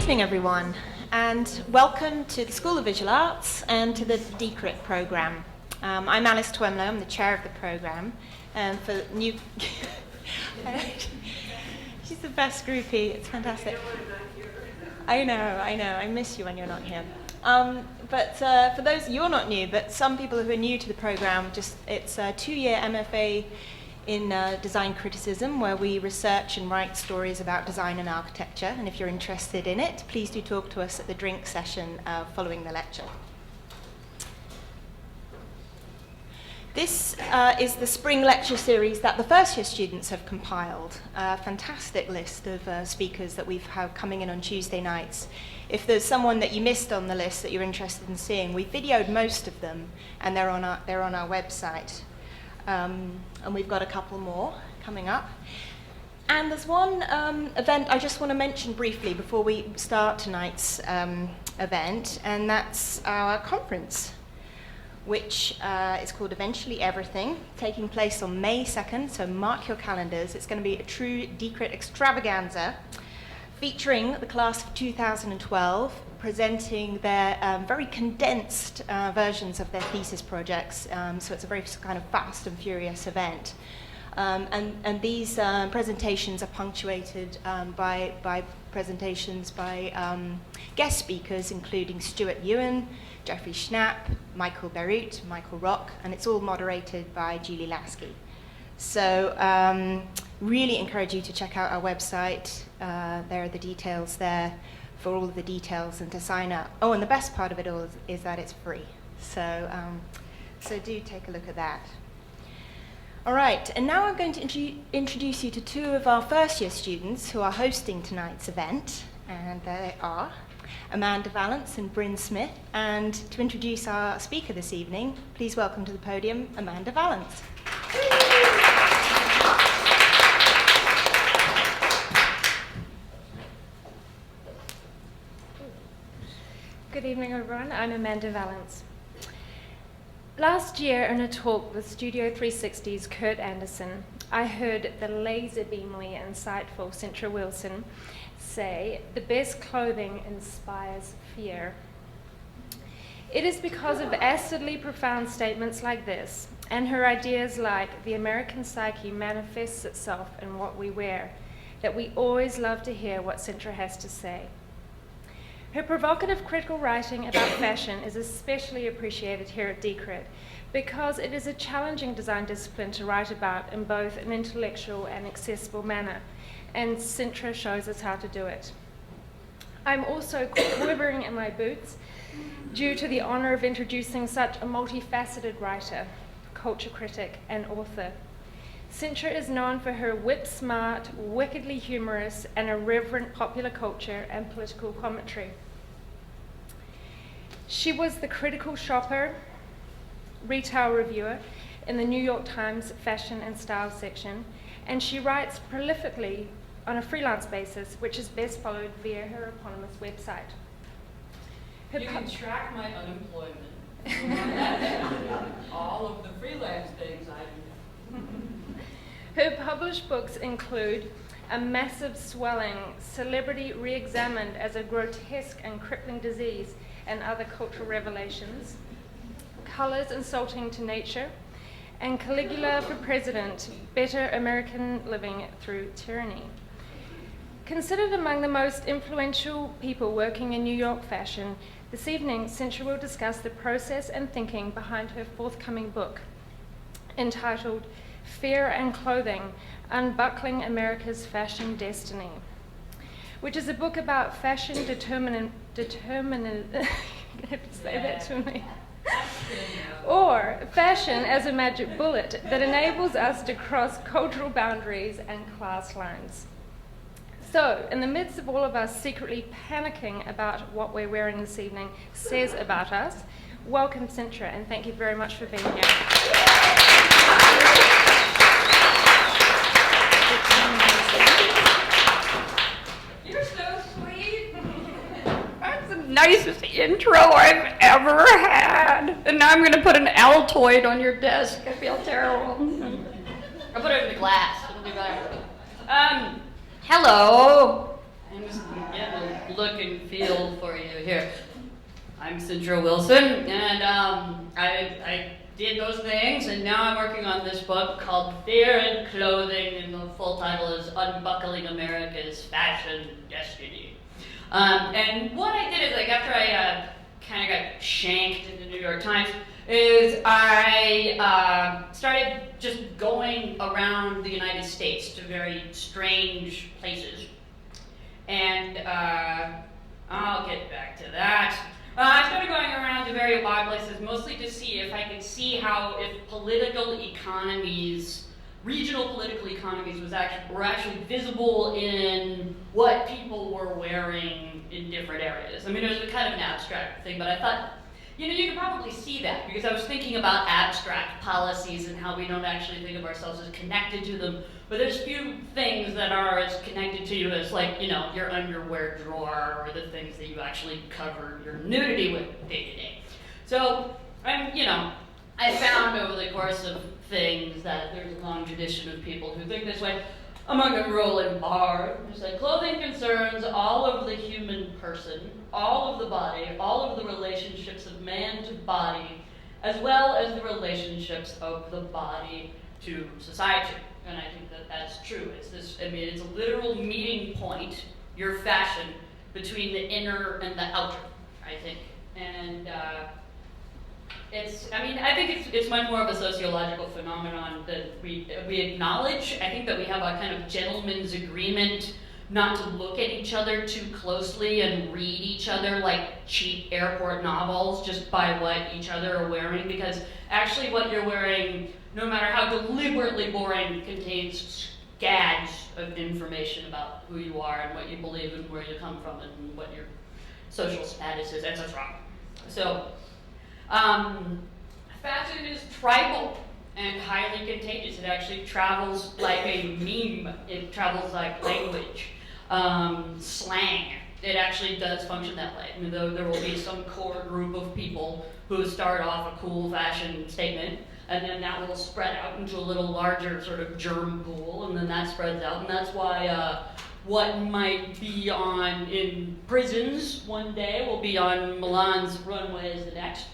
evening, everyone, and welcome to the School of Visual Arts and to the DCRIT programme. I'm Alice Twemlow, I'm the chair of the programme. For new, she's the best groupie. It's fantastic. I know. I miss you when you're not here. But for those, you're not new, but some people who are new to the programme, it's a 2-year MFA in design criticism, where we research and write stories about design and architecture. And if you're interested in it, please do talk to us at the drink session following the lecture. This is the spring lecture series that the first year students have compiled. A fantastic list of speakers that we've had coming in on Tuesday nights. If there's someone that you missed on the list that you're interested in seeing, we videoed most of them, and they're on our website. And we've got a couple more coming up. And there's one event I just want to mention briefly before we start tonight's event, and that's our conference, which is called Eventually Everything, taking place on May 2nd, so mark your calendars. It's going to be a true DCRIT extravaganza, featuring the class of 2012, presenting their very condensed versions of their thesis projects. So it's a very kind of fast and furious event. And these presentations are punctuated by presentations by guest speakers, including Stuart Ewan, Jeffrey Schnapp, Michael Beirut, Michael Rock, and it's all moderated by Julie Lasky. So really encourage you to check out our website. There are the details there for all of the details and to sign up. Oh, and the best part of it all is that it's free. So do take a look at that. All right, and now I'm going to introduce you to two of our first year students who are hosting tonight's event, and they are Amanda Valance and Bryn Smith. And to introduce our speaker this evening, please welcome to the podium Amanda Valance. Good evening, everyone. I'm Amanda Valance. Last year, in a talk with Studio 360's Kurt Anderson, I heard the laser-beamly insightful Cintra Wilson say, "The best clothing inspires fear." It is because of acidly profound statements like this, and her ideas like the American psyche manifests itself in what we wear, that we always love to hear what Cintra has to say. Her provocative critical writing about fashion is especially appreciated here at DCRIT because it is a challenging design discipline to write about in both an intellectual and accessible manner, and Cintra shows us how to do it. I'm also quivering in my boots due to the honor of introducing such a multifaceted writer, culture critic, and author. Cintra is known for her whip-smart, wickedly humorous, and irreverent popular culture and political commentary. She was the critical shopper, retail reviewer in the New York Times fashion and style section, and she writes prolifically on a freelance basis, which is best followed via her eponymous website. You can track my unemployment. All of the freelance things I do. Her published books include A Massive Swelling, Celebrity Re-Examined as a Grotesque and Crippling Disease and Other Cultural Revelations, Colors Insulting to Nature, and Caligula for President, Better American Living Through Tyranny. Considered among the most influential people working in New York fashion, this evening Cintra will discuss the process and thinking behind her forthcoming book, entitled Fear and Clothing, Unbuckling America's Fashion Destiny, which is a book about fashion you have to say that to me. Or fashion as a magic bullet that enables us to cross cultural boundaries and class lines. So, in the midst of all of us secretly panicking about what we're wearing this evening says about us, welcome Cintra, and thank you very much for being here. You're so sweet. That's the nicest intro I've ever had. And now I'm going to put an Altoid on your desk. I feel terrible. I'll put it in the glass. It'll do better. Hello. I'm just getting look and feel for you here. I'm Cintra Wilson, and I did those things, and now I'm working on this book called Fear and Clothing, and the full title is Unbuckling America's Fashion Destiny. And what I did is, like, after I kind of got shanked in the New York Times, is I started just going around the United States to very strange places. And I'll get back to that. I started going around to very odd places, mostly to see if I could see how, if political economies, regional political economies were actually visible in what people were wearing in different areas. I mean, it was kind of an abstract thing, but I thought, you know, you could probably see that, because I was thinking about abstract policies and how we don't actually think of ourselves as connected to them. But there's few things that are as connected to you as, like, you know, your underwear drawer or the things that you actually cover your nudity with day to day. So, you know, I found over the course of things that there's a long tradition of people who think this way. Among a rolling bar, there's like clothing concerns all of the human person, all of the body, all of the relationships of man to body, as well as the relationships of the body to society. And I think that that's true. It's this, I mean, it's a literal meeting point, your fashion, between the inner and the outer, I think. And I think it's much more of a sociological phenomenon that we acknowledge. I think that we have a kind of gentleman's agreement not to look at each other too closely and read each other like cheap airport novels just by what each other are wearing, because actually what you're wearing, no matter how deliberately boring, contains scads of information about who you are and what you believe and where you come from and what your social status is, etc. So, fashion is tribal and highly contagious. It actually travels like a meme. It travels like language, slang. It actually does function that way. I mean, though there will be some core group of people who start off a cool fashion statement, and then that will spread out into a little larger sort of germ pool, and then that spreads out, and that's why what might be on in prisons one day will be on Milan's runways the next.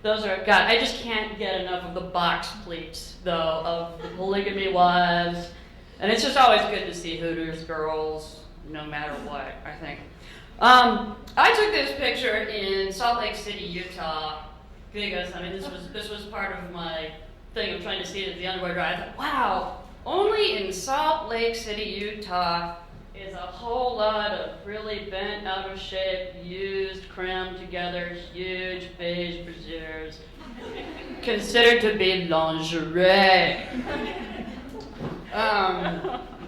Those are, God, I just can't get enough of the box pleats, though, of the polygamy wives. And it's just always good to see Hooters girls, no matter what, I think. I took this picture in Salt Lake City, Utah, because, I mean, this was part of my thing of trying to see it at the underwear dry. I thought, wow, only in Salt Lake City, Utah, is a whole lot of really bent, out of shape, used, crammed together, huge beige brassieres, considered to be lingerie.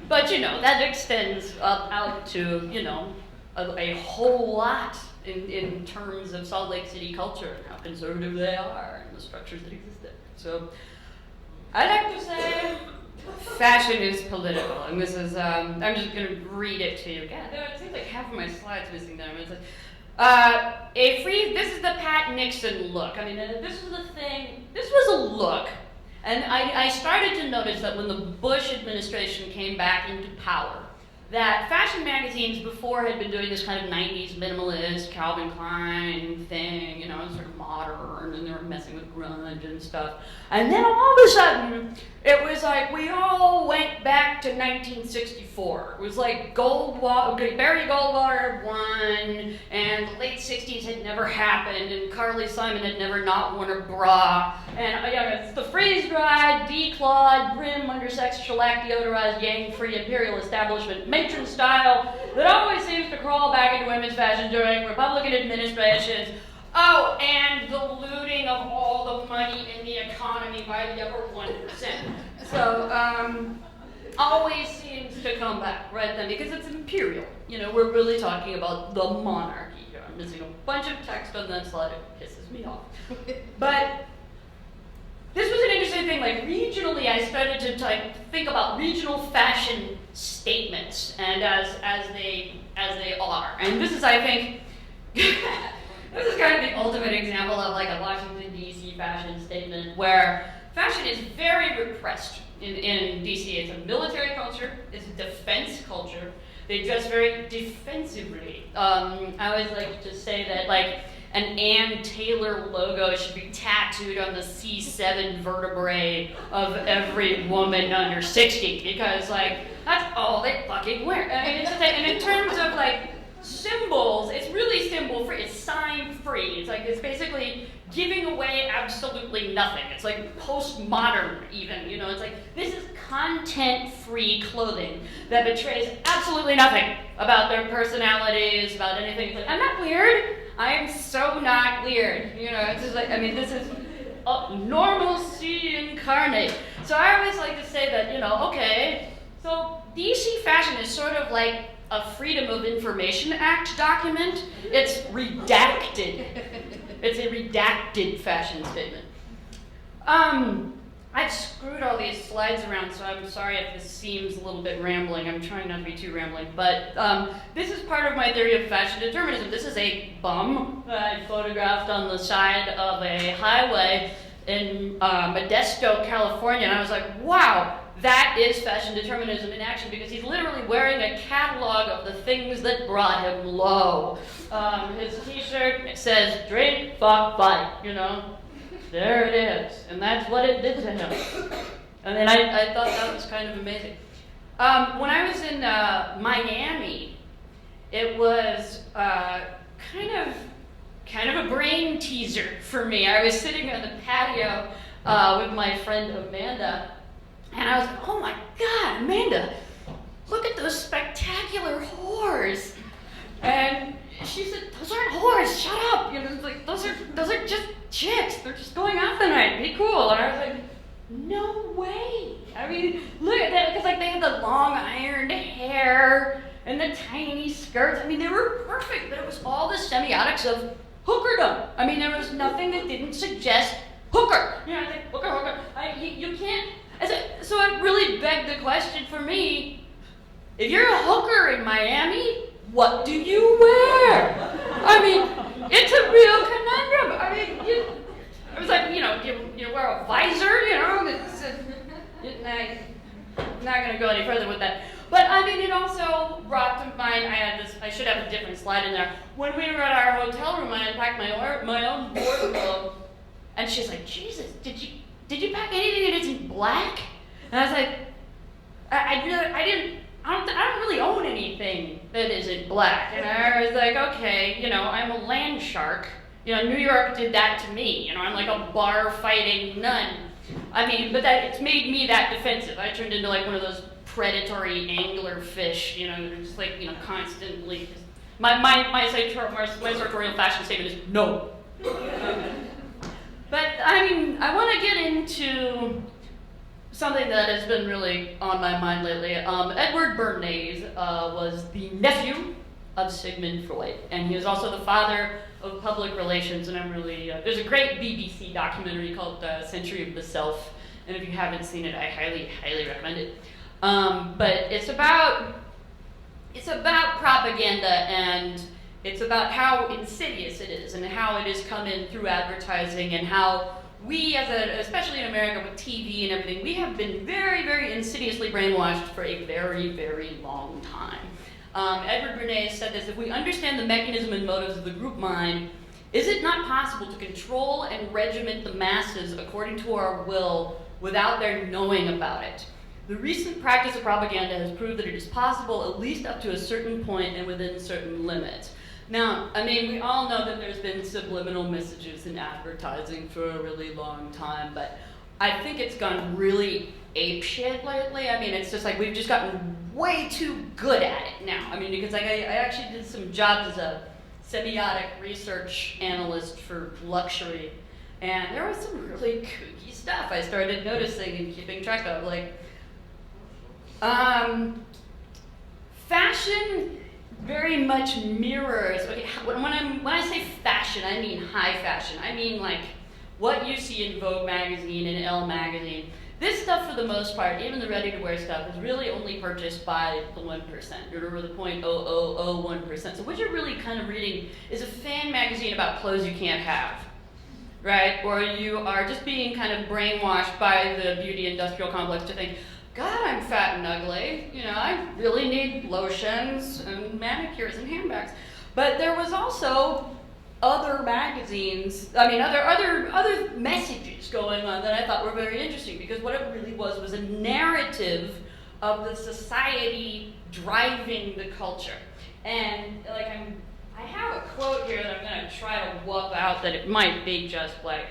But you know, that extends out to, you know, a whole lot in terms of Salt Lake City culture and how conservative they are and the structures that exist there. So I like to say fashion is political, and this is, I'm just going to read it to you. God, it seems like half of my slides missing there. It's like, this is the Pat Nixon look. I mean, this was the thing, this was a look, and I started to notice that when the Bush administration came back into power, that fashion magazines before had been doing this kind of 90s minimalist, Calvin Klein thing, you know, sort of modern, and they were messing with grunge and stuff. And then all of a sudden, it was like we all went back to 1964. It was like Barry Goldwater won, and the late 60s had never happened, and Carly Simon had never not worn a bra. And it's the freeze-dried, declawed, brim, undersexed, shellac, deodorized, yang-free imperial establishment matron style that always seems to crawl back into women's fashion during Republican administrations. Oh, and the looting of all the money in the economy by the upper 1%. So, always seems to come back right then, because it's imperial. You know, we're really talking about the monarchy here. I'm missing a bunch of text on that slide. It pisses me off. But this was an interesting thing. Like, regionally, I started to think about regional fashion statements, and as they are. And this is, I think, this is kind of the ultimate example of like a Washington, D.C. fashion statement, where fashion is very repressed in D.C. It's a military culture, it's a defense culture, They dress very defensively. I always like to say that like an Ann Taylor logo should be tattooed on the C7 vertebrae of every woman under 60 because like that's all they fucking wear. I mean, it's just like, and in terms of like symbols, it's really symbol free. It's sign free. It's like it's basically giving away absolutely nothing. It's like postmodern even, you know, it's like this is content-free clothing that betrays absolutely nothing about their personalities, about anything. It's like, I'm not weird. I am so not weird. You know, it's just like, I mean, this is normalcy incarnate. So I always like to say that, you know, okay, so DC fashion is sort of like a Freedom of Information Act document. It's redacted. It's a redacted fashion statement. I've screwed all these slides around, so I'm sorry if this seems a little bit rambling. I'm trying not to be too rambling, but this is part of my theory of fashion determinism. This is a bum that I photographed on the side of a highway in Modesto, California, and I was like, wow, that is fashion determinism in action, because he's literally wearing a catalog of the things that brought him low. His t-shirt says, drink, fuck, fight, you know? There it is, and that's what it did to him. And then I thought that was kind of amazing. When I was in Miami, it was kind of a brain teaser for me. I was sitting on the patio with my friend Amanda, and I was like, oh my God, Amanda, look at those spectacular whores. And she said, those aren't whores, shut up. You know, it's like, those are just chicks. They're just going out the night, be cool. And I was like, no way. I mean, look at that, because like they had the long ironed hair and the tiny skirts. I mean, they were perfect, but it was all the semiotics of hookerdom. I mean, there was nothing that didn't suggest hooker. You know, I think hooker. You can't. So it really begged the question for me, if you're a hooker in Miami, what do you wear? I mean, it's a real conundrum. I mean, I was like, you know, you wear a visor, you know, I'm not going to go any further with that. But I mean, it also brought to mind, I should have a different slide in there. When we were at our hotel room, I unpacked my own wardrobe, and she's like, Jesus, did you pack anything that isn't black? And I was like, I don't really own anything that isn't black. And I was like, okay, you know, I'm a land shark. You know, New York did that to me. You know, I'm like a bar fighting nun. I mean, but it's made me that defensive. I turned into like one of those predatory angler fish, you know, they're just like, you know, constantly. My sartorial fashion statement is no. But I mean, I want to get into something that has been really on my mind lately. Edward Bernays was the nephew of Sigmund Freud, and he was also the father of public relations, and I'm really, there's a great BBC documentary called Century of the Self, and if you haven't seen it, I highly, highly recommend it. But it's about propaganda, and it's about how insidious it is, and how it has come in through advertising, and how we, especially in America with TV and everything, we have been very, very insidiously brainwashed for a very, very long time. Edward Bernays said this: if we understand the mechanism and motives of the group mind, is it not possible to control and regiment the masses according to our will without their knowing about it? The recent practice of propaganda has proved that it is possible, at least up to a certain point and within certain limits. Now, I mean, we all know that there's been subliminal messages in advertising for a really long time, but I think it's gone really apeshit lately. I mean, it's just like we've just gotten way too good at it now. I mean, because like I actually did some jobs as a semiotic research analyst for luxury, and there was some really kooky stuff I started noticing and keeping track of, like fashion very much mirrors. Okay, when I say fashion, I mean high fashion. I mean like what you see in Vogue magazine and Elle magazine. This stuff, for the most part, even the ready-to-wear stuff, is really only purchased by the 1%, or the 0.0001%. So what you're really kind of reading is a fan magazine about clothes you can't have, right? Or you are just being kind of brainwashed by the beauty industrial complex to think, God, I'm fat and ugly. You know, I really need lotions and manicures and handbags. But there was also other magazines, other messages going on that I thought were very interesting, because what it really was a narrative of the society driving the culture. And like I have a quote here that I'm going to try to whoop out that it might be just like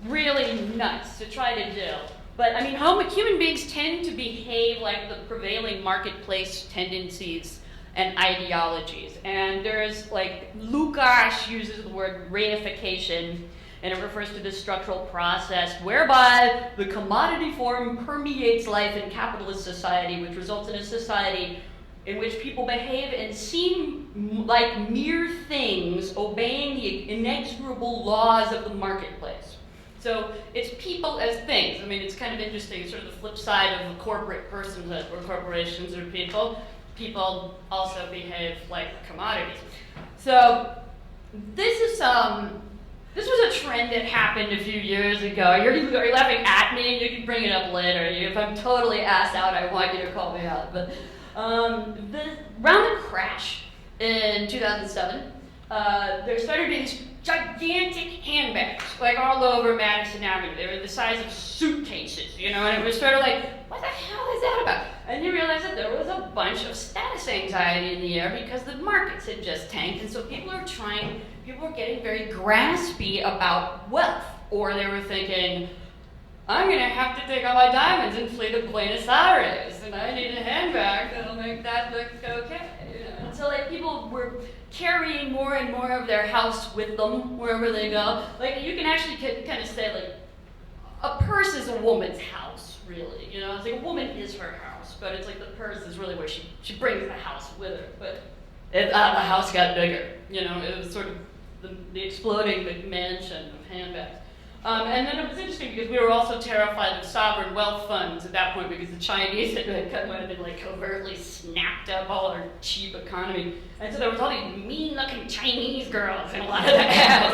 really nuts to try to do. But I mean, human beings tend to behave like the prevailing marketplace tendencies and ideologies. And there's like, Lukács uses the word reification, and it refers to this structural process whereby the commodity form permeates life in capitalist society, which results in a society in which people behave and seem like mere things obeying the inexorable laws of the marketplace. So it's people as things. I mean, it's kind of interesting, sort of the flip side of a corporate personhood, where corporations are people. People also behave like commodities. So this was a trend that happened a few years ago. You're laughing at me, and you can bring it up later. If I'm totally ass out, I want you to call me out. But around the crash in 2007, there started being these gigantic handbags, like all over Madison Avenue. They were the size of suitcases, you know, and it was sort of like, what the hell is that about? And you realize that there was a bunch of status anxiety in the air because the markets had just tanked, and so people were getting very graspy about wealth, or they were thinking, I'm going to have to take all my diamonds and flee to Buenos Aires, and I need a handbag that'll make that look okay. You know? And so like people were carrying more and more of their house with them wherever they go. Like you can actually kind of say like, a purse is a woman's house, really. You know, it's like a woman is her house, but it's like the purse is really where she brings the house with her. But the house got bigger. You know, it was sort of the exploding McMansion of handbags. And then it was interesting because we were also terrified of sovereign wealth funds at that point, because the Chinese had like covertly snapped up all our cheap economy. And so there was all these mean-looking Chinese girls in a lot of the ads.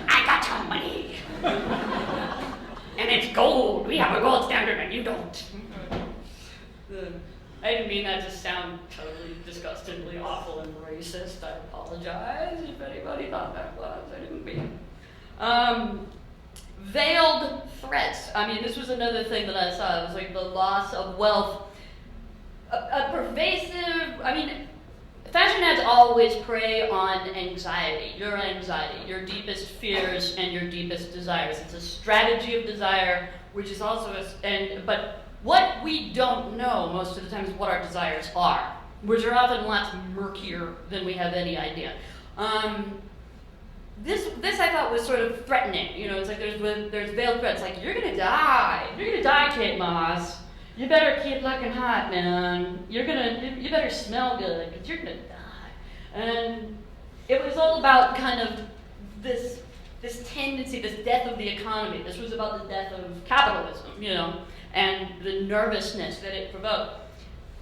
I got your money. And it's gold. We have a gold standard and you don't. I didn't mean that to sound totally disgustingly awful and racist. I apologize if anybody thought that was. I didn't mean it. Veiled threats. I mean, this was another thing that I saw. It was like the loss of wealth. A pervasive, I mean, fashion ads always prey on anxiety, your deepest fears and your deepest desires. It's a strategy of desire, which is also, but what we don't know most of the time is what our desires are, which are often lots murkier than we have any idea. This I thought was sort of threatening. You know, it's like there's veiled threats, like you're gonna die, Kate Moss. You better keep looking hot, man. You better smell good, because you're gonna die. And it was all about kind of this tendency, this death of the economy. This was about the death of capitalism, you know, and the nervousness that it provoked.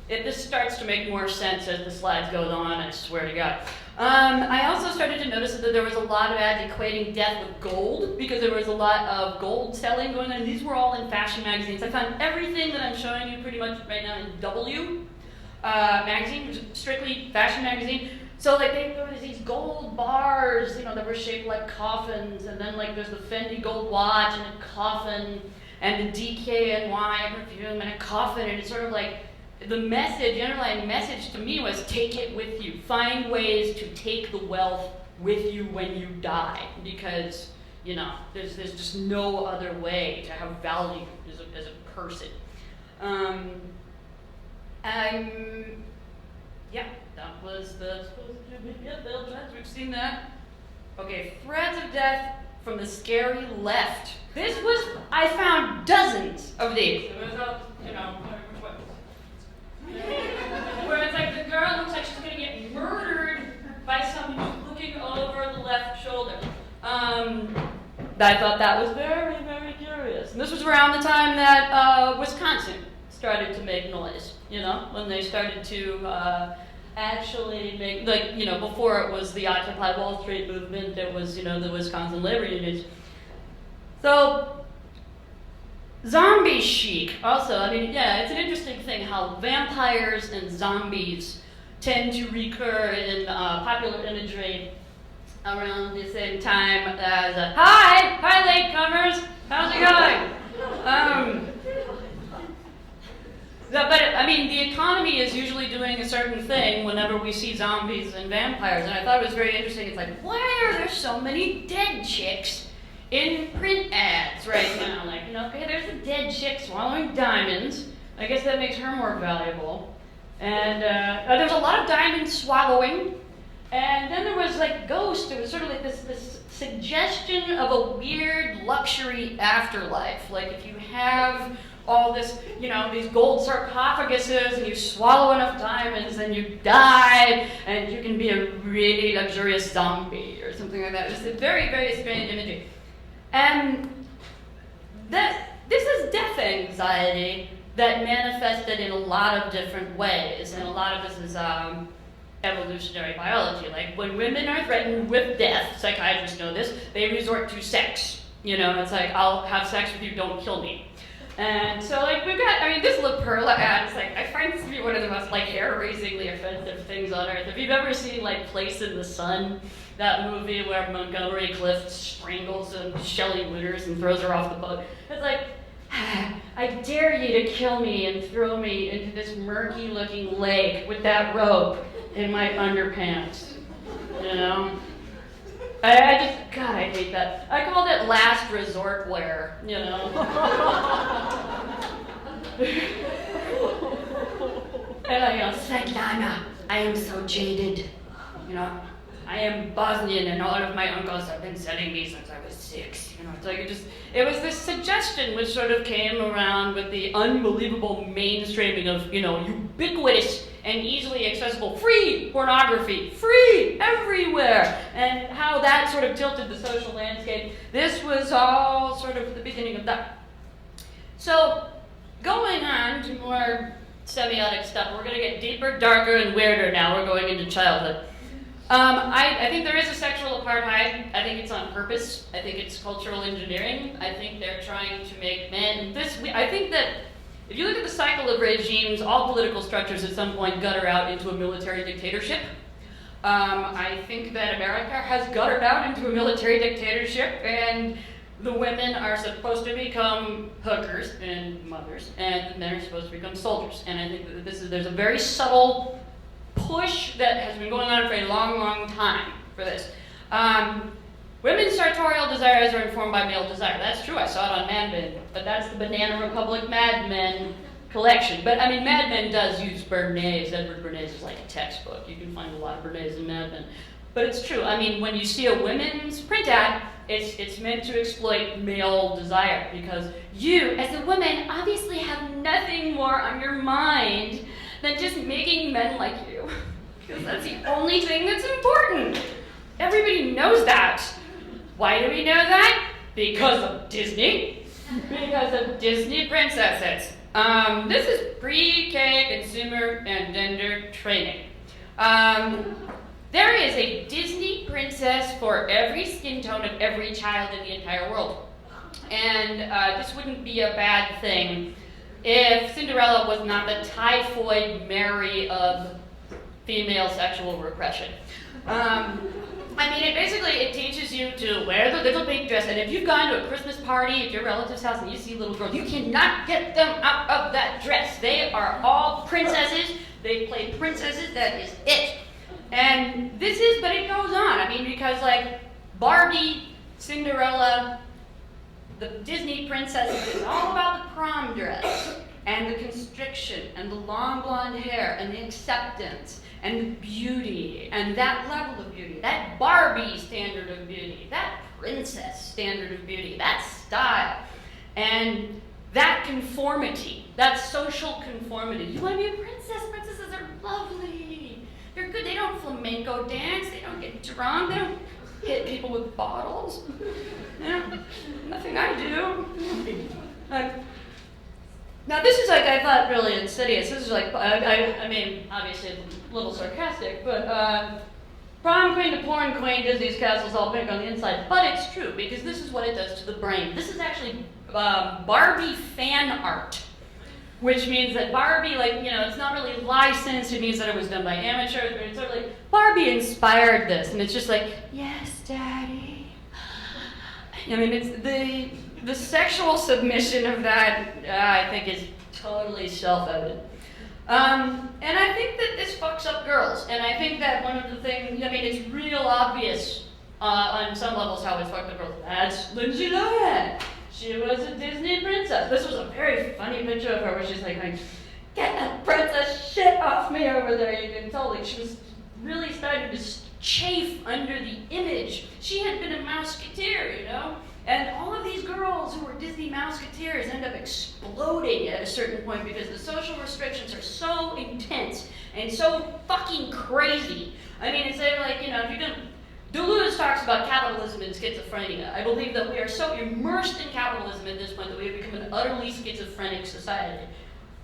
This starts to make more sense as the slides go on, I swear to God. I also started to notice that there was a lot of ads equating death with gold, because there was a lot of gold selling going on. These were all in fashion magazines. I found everything that I'm showing you pretty much right now in W magazine, which is strictly fashion magazine. So like there was these gold bars, you know, that were shaped like coffins, and then like there's the Fendi gold watch and a coffin, and the DKNY perfume and a coffin, and it's sort of like, the underlying message to me was take it with you. Find ways to take the wealth with you when you die, because, you know, there's just no other way to have value as a person. Yeah, that was the veiled threads. We've seen that. Okay, threads of death from the scary left. I found dozens of these. It was all, you know, where it's like the girl looks like she's going to get murdered by someone who's looking over the left shoulder. I thought that was very, very curious. And this was around the time that Wisconsin started to make noise, you know, when they started to actually make, like, you know, before it was the Occupy Wall Street movement, it was, you know, the Wisconsin labor unions. So Zombie chic, also, I mean, yeah, it's an interesting thing how vampires and zombies tend to recur in popular imagery around the same time as, hi latecomers, how's it going? But, I mean, the economy is usually doing a certain thing whenever we see zombies and vampires, and I thought it was very interesting. It's like, why are there so many dead chicks in print ads right now? Like, you know, okay, there's a dead chick swallowing diamonds. I guess that makes her more valuable. And there's a lot of diamond swallowing. And then there was like Ghost. It was sort of like this suggestion of a weird luxury afterlife. Like if you have all this, you know, these gold sarcophaguses and you swallow enough diamonds, then you die and you can be a really luxurious zombie or something like that. It's a very, very strange imagery. And this is death anxiety that manifested in a lot of different ways. And a lot of this is evolutionary biology. Like when women are threatened with death, psychiatrists know this, they resort to sex. You know, it's like, I'll have sex with you, don't kill me. And so like we've got, I mean, this La Perla ad is like, I find this to be one of the most like hair-raisingly offensive things on earth. If you've ever seen like Place in the Sun, that movie where Montgomery Clift strangles Shelley Winters and throws her off the boat, it's like, I dare you to kill me and throw me into this murky-looking lake with that rope in my underpants, you know? I just, God, I hate that. I called it last resort wear, you know? And I go, Svetlana, I am so jaded, you know? I am Bosnian and all of my uncles have been selling me since I was 6, you know? It's like it was this suggestion which sort of came around with the unbelievable mainstreaming of, you know, ubiquitous and easily accessible free pornography, free everywhere, and how that sort of tilted the social landscape. This was all sort of the beginning of that. So, going on to more semiotic stuff, we're going to get deeper, darker, and weirder now. We're going into childhood. I think there is a sexual apartheid. I think it's on purpose. I think it's cultural engineering. I think they're trying to make men, I think that if you look at the cycle of regimes, all political structures at some point gutter out into a military dictatorship. I think that America has guttered out into a military dictatorship, and the women are supposed to become hookers and mothers, and the men are supposed to become soldiers. And I think that there's a very subtle push that has been going on for a long, long time for this. Women's sartorial desires are informed by male desire. That's true, I saw it on Mad Men, but that's the Banana Republic Mad Men collection. But I mean, Mad Men does use Bernays. Edward Bernays is like a textbook. You can find a lot of Bernays in Mad Men. But it's true, I mean, when you see a women's print ad, it's meant to exploit male desire, because you, as a woman, obviously have nothing more on your mind than just making men like you. Because that's the only thing that's important. Everybody knows that. Why do we know that? Because of Disney. Because of Disney princesses. This is pre-K consumer and gender training. There is a Disney princess for every skin tone of every child in the entire world. And this wouldn't be a bad thing if Cinderella was not the typhoid Mary of female sexual repression. I mean, it teaches you to wear the little pink dress, and if you've gone to a Christmas party at your relative's house and you see little girls, you cannot get them out of that dress. They are all princesses. They play princesses. That is it. And but it goes on. I mean, because like Barbie, Cinderella, the Disney princesses, it's all about the prom dress and the constriction and the long blonde hair and the acceptance and the beauty and that level of beauty, that Barbie standard of beauty, that princess standard of beauty, that style, and that conformity, that social conformity. You want to be a princess? Princesses are lovely. They're good. They don't flamenco dance. They don't get drunk. They don't hit people with bottles. Nothing I do. Now this is like, I thought, really insidious. This is like, I mean, obviously a little sarcastic, but Prom queen to porn queen, Disney's castle's all pink on the inside. But it's true, because this is what it does to the brain. This is actually Barbie fan art. Which means that Barbie, like, you know, it's not really licensed. It means that it was done by amateurs, but it's sort of like, Barbie inspired this. And it's just like, yes, daddy. I mean, it's the sexual submission of that, I think, is totally self-evident. And I think that this fucks up girls. And I think that one of the things, I mean, it's real obvious on some levels how it's fucked up girls. That's Lindsay Lohan. She was a Disney princess. This was a very funny picture of her where she's like, get that princess shit off me over there. You can tell, like, she was really starting to chafe under the image. She had been a Mouseketeer, you know? And all of these girls who were Disney Mouseketeers end up exploding at a certain point because the social restrictions are so intense and so fucking crazy. I mean, it's like, you know, if you're gonna... Deleuze talks about capitalism and schizophrenia. I believe that we are so immersed in capitalism at this point that we have become an utterly schizophrenic society.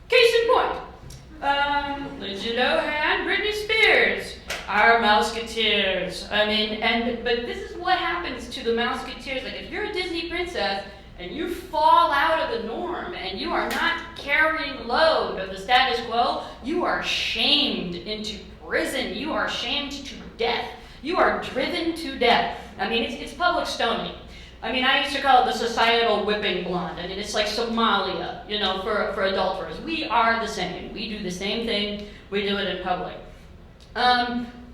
Case in point, Lindsay Lohan, Britney Spears, our Mouseketeers. I mean, but this is what happens to the Mouseketeers. Like, if you're a Disney princess and you fall out of the norm and you are not carrying load of the status quo, you are shamed into prison. You are shamed to death. You are driven to death. I mean, it's public stoning. I mean, I used to call it the societal whipping blonde. I mean, it's like Somalia, you know, for adulterers. We are the same. We do the same thing. We do it in public.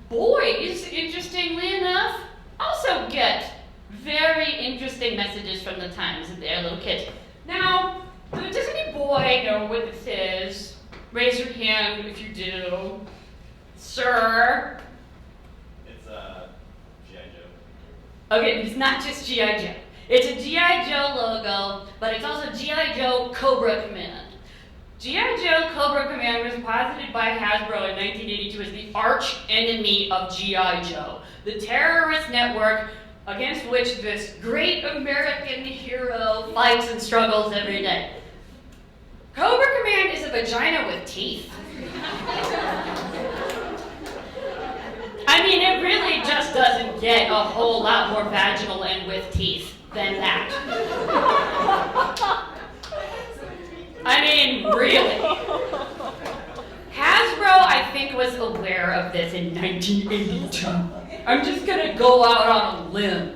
Boys, interestingly enough, also get very interesting messages from the Times of their little kids. Now, does any boy know what this is? Raise your hand if you do. Sir? Okay, it's not just G.I. Joe. It's a G.I. Joe logo, but it's also G.I. Joe Cobra Command. G.I. Joe Cobra Command was posited by Hasbro in 1982 as the arch enemy of G.I. Joe, the terrorist network against which this great American hero fights and struggles every day. Cobra Command is a vagina with teeth. I mean, it really just doesn't get a whole lot more vaginal and with teeth than that. I mean, really. Hasbro, I think, was aware of this in 1982. I'm just gonna go out on a limb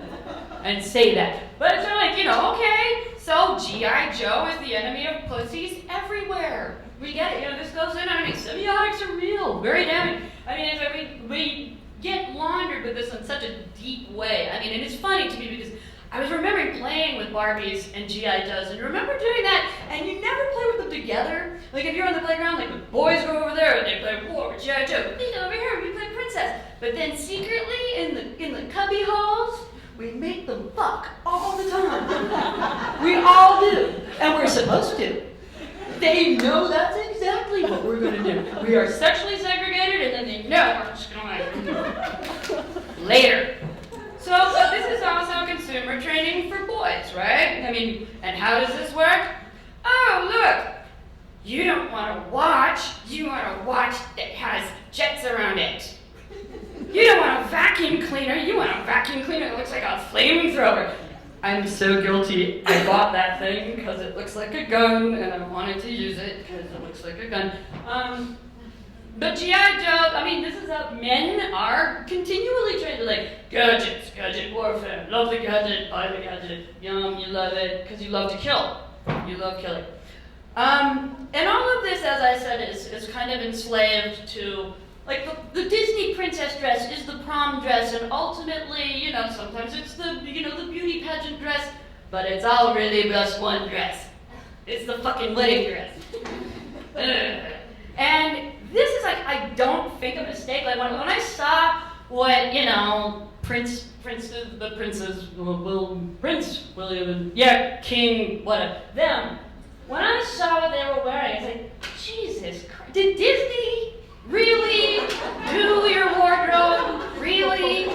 and say that. But it's sort of like, you know, okay, so G.I. Joe is the enemy of pussies everywhere. We get it, you know, this goes in, I mean, semiotics are real, very damning. I mean, it's like we get laundered with this in such a deep way. I mean, and it's funny to me because I was remembering playing with Barbies and G.I. Joes, and you remember doing that, and you never play with them together. Like, if you're on the playground, like, the boys go over there, and they play war with G.I. Joe. We go over here, and we play princess. But then secretly, in the cubby holes, we make them fuck all the time. We all do, and we're supposed to. They know that's exactly what we're going to do. We are sexually segregated, and then they know we're just going to later. So this is also consumer training for boys, right? I mean, and how does this work? Oh, look, you don't want to watch, you want a watch that has jets around it. You don't want a vacuum cleaner, you want a vacuum cleaner that looks like a flamethrower. I'm so guilty. I bought that thing because it looks like a gun, and I wanted to use it because it looks like a gun. But G.I. Joe, I mean, this is how men are continually trained to, like, gadgets, gadget warfare, love the gadget, buy the gadget, yum, you love it, because you love to kill. You love killing. And all of this, as I said, is kind of enslaved to, like, the Disney princess dress is the prom dress, and ultimately, you know, sometimes it's the, you know, the beauty pageant dress, but it's all really just one dress. It's the fucking wedding dress. And this is, like, I don't think a mistake. Like, when I saw what, you know, Prince William, and, yeah, King, whatever, them, when I saw what they were wearing, I was like, Jesus Christ, did Disney really do your wardrobe? Really?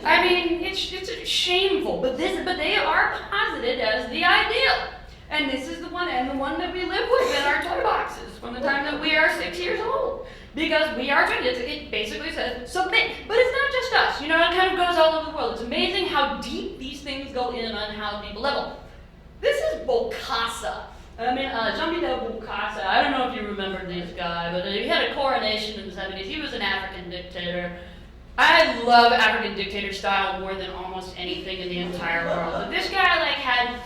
I mean, it's shameful, but they are posited as the ideal. And this is the one that we live with in our toy boxes from the time that we are 6 years old. because we are trained. It basically says submit, but it's not just us. You know, it kind of goes all over the world. It's amazing how deep these things go in on how people level. This is Bokassa. I mean, Jean-Pierre Bokassa. I don't know if you remember this guy, but he had a coronation in the 70s. He was an African dictator. I love African dictator style more than almost anything in the entire world. But this guy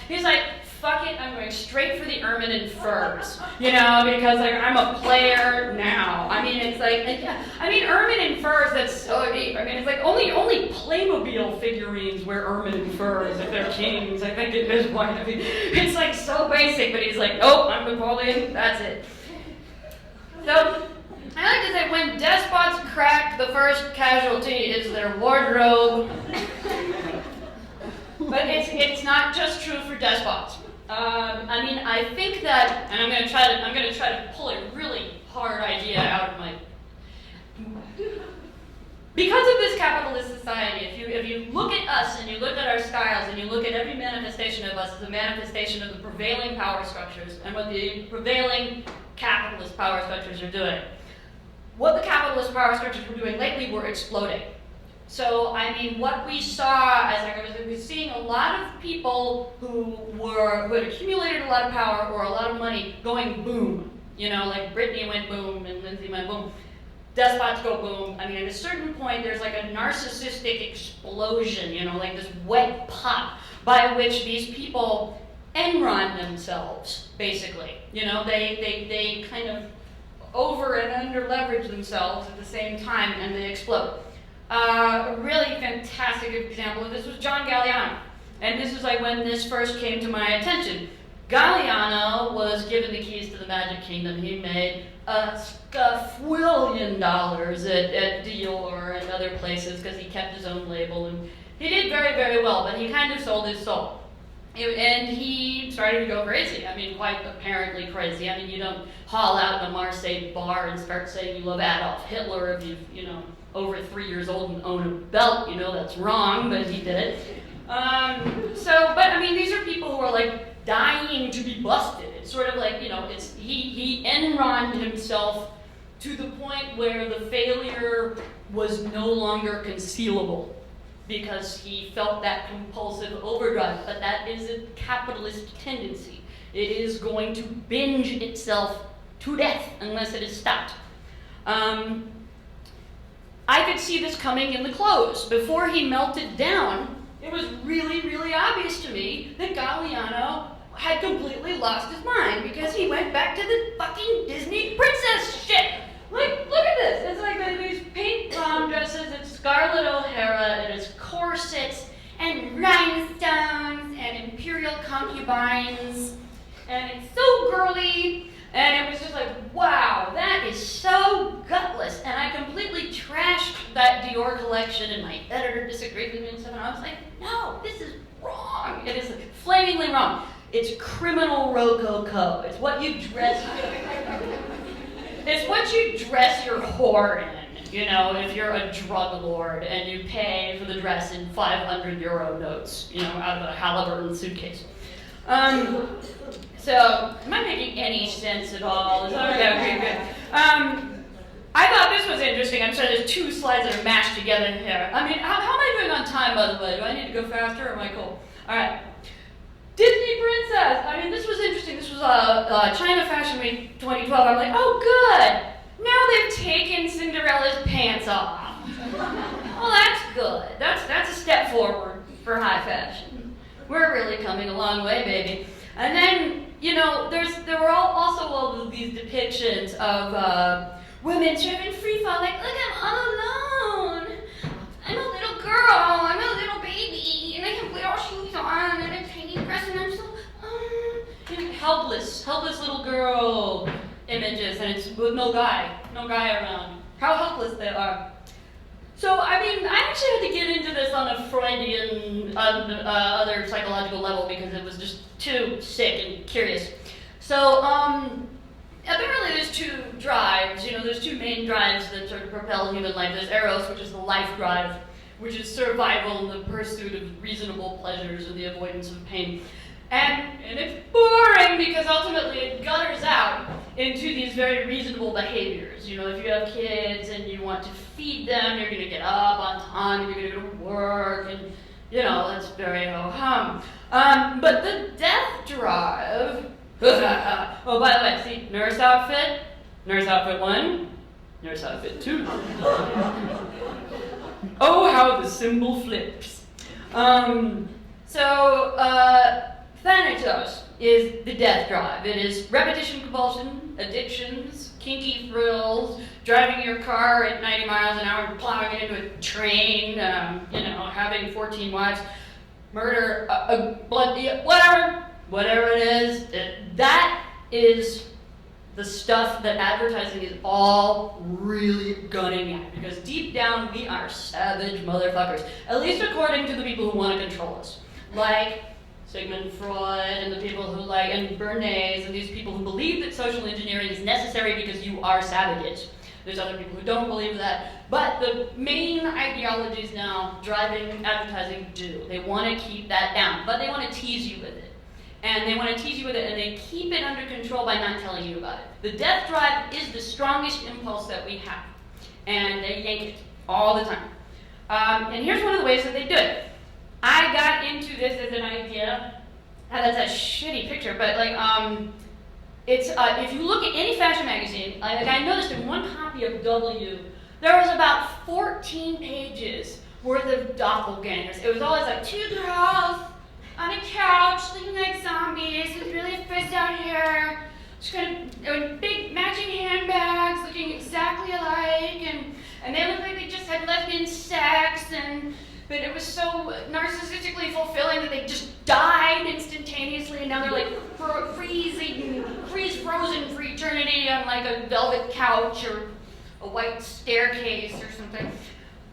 he's like, fuck it, I'm going straight for the ermine and furs, you know, because like I'm a player now. I mean, it's like, ermine and furs, that's so deep. I mean, it's like only Playmobil figurines wear ermine and furs if they're kings. I think it is one. I mean, it's like so basic, but he's like, nope, I'm Napoleon, that's it. So, I like to say when despots crack, the first casualty is their wardrobe. But it's not just true for despots. I mean, I think that, and I'm going to try to pull a really hard idea out of my. Because of this capitalist society, if you look at us and you look at our styles and you look at every manifestation of us as a manifestation of the prevailing power structures and what the prevailing capitalist power structures are doing. What the capitalist power structures were doing lately were exploding. So, I mean, what we saw, as I was seeing a lot of people who had accumulated a lot of power or a lot of money going boom. You know, like Britney went boom and Lindsay went boom. Despots go boom. I mean, at a certain point, there's like a narcissistic explosion, you know, like this wet pop by which these people Enron themselves, basically. You know, they kind of over and under leverage themselves at the same time and they explode. A really fantastic example of this was John Galliano. And this is like when this first came to my attention. Galliano was given the keys to the Magic Kingdom. He made a scuffillion dollars at Dior and other places because he kept his own label. And he did very, very well, but he kind of sold his soul. And he started to go crazy. I mean, quite apparently crazy. I mean, you don't haul out in a Marseille bar and start saying you love Adolf Hitler if you've, you know, over 3 years old and own a belt. You know that's wrong, but he did it. But I mean, these are people who are like dying to be busted. It's sort of like, you know, he Enroned himself to the point where the failure was no longer concealable because he felt that compulsive overdrive. But that is a capitalist tendency. It is going to binge itself to death unless it is stopped. I could see this coming in the close. Before he melted down, it was really, really obvious to me that Galliano had completely lost his mind because he went back to the fucking Disney princess shit. Like, look at this. It's like these pink prom dresses, it's Scarlett O'Hara, and it's corsets, and rhinestones, and imperial concubines, and it's so girly. And it was just like, wow, that is so gutless. And I completely trashed that Dior collection, and my editor disagreed with me and stuff. And I was like, no, this is wrong. It is flamingly wrong. It's criminal rococo. It's what you dress. It's what you dress your whore in. You know, if you're a drug lord and you pay for the dress in 500 euro notes, you know, out of a Halliburton suitcase. So, am I making any sense at all? Okay, good. I thought this was interesting. I'm sorry, there's two slides that are mashed together here. I mean, how am I doing on time, by the way? Do I need to go faster or am I cool? All right. Disney Princess. I mean, this was interesting. This was China Fashion Week 2012. I'm like, oh, good. Now they've taken Cinderella's pants off. Well, that's good. That's a step forward for high fashion. We're really coming a long way, baby. And then, you know, there were also all of these depictions of women sort of in free fall, like, look, I'm all alone. I'm a little girl, I'm a little baby, and I have little shoes on, and a tiny dress, and I'm so, helpless little girl images, and it's with no guy around. How helpless they are. So, I mean, I actually had to get into this on a Freudian, other psychological level because it was just too sick and curious. So, apparently there's two drives, you know, there's two main drives that sort of propel human life. There's Eros, which is the life drive, which is survival and the pursuit of reasonable pleasures and the avoidance of pain. And it's boring because ultimately it gutters out into these very reasonable behaviors. You know, if you have kids and you want to feed them, you're going to get up on time, you're going to go to work, and, you know, that's very ho-hum. But the death drive, oh, by the way, see, nurse outfit 1, nurse outfit 2. Oh, how the symbol flips. Thanatos is the death drive. It is repetition compulsion, addictions, kinky thrills, driving your car at 90 miles an hour and plowing it into a train, you know, having 14 wives, murder, whatever it is. That is the stuff that advertising is all really gunning at, because deep down we are savage motherfuckers, at least according to the people who want to control us, like Sigmund Freud and the people who and Bernays and these people who believe that social engineering is necessary because you are savages. There's other people who don't believe that, but the main ideologies now driving advertising do. They want to keep that down, but they want to tease you with it. And they want to tease you with it, and they keep it under control by not telling you about it. The death drive is the strongest impulse that we have, and they yank it all the time. And here's one of the ways that they do it. I got into this as an idea. That's a shitty picture, but it's if you look at any fashion magazine, I noticed in one copy of W, there was about 14 pages worth of doppelgangers. It was always like 2 girls on a couch looking like zombies with really frizzed out hair, just kind of big matching handbags looking exactly alike, and they looked like they just had lesbian sex, but it was so narcissistically fulfilling that they just died instantaneously, and now they're like freeze-frozen for eternity on like a velvet couch or a white staircase or something.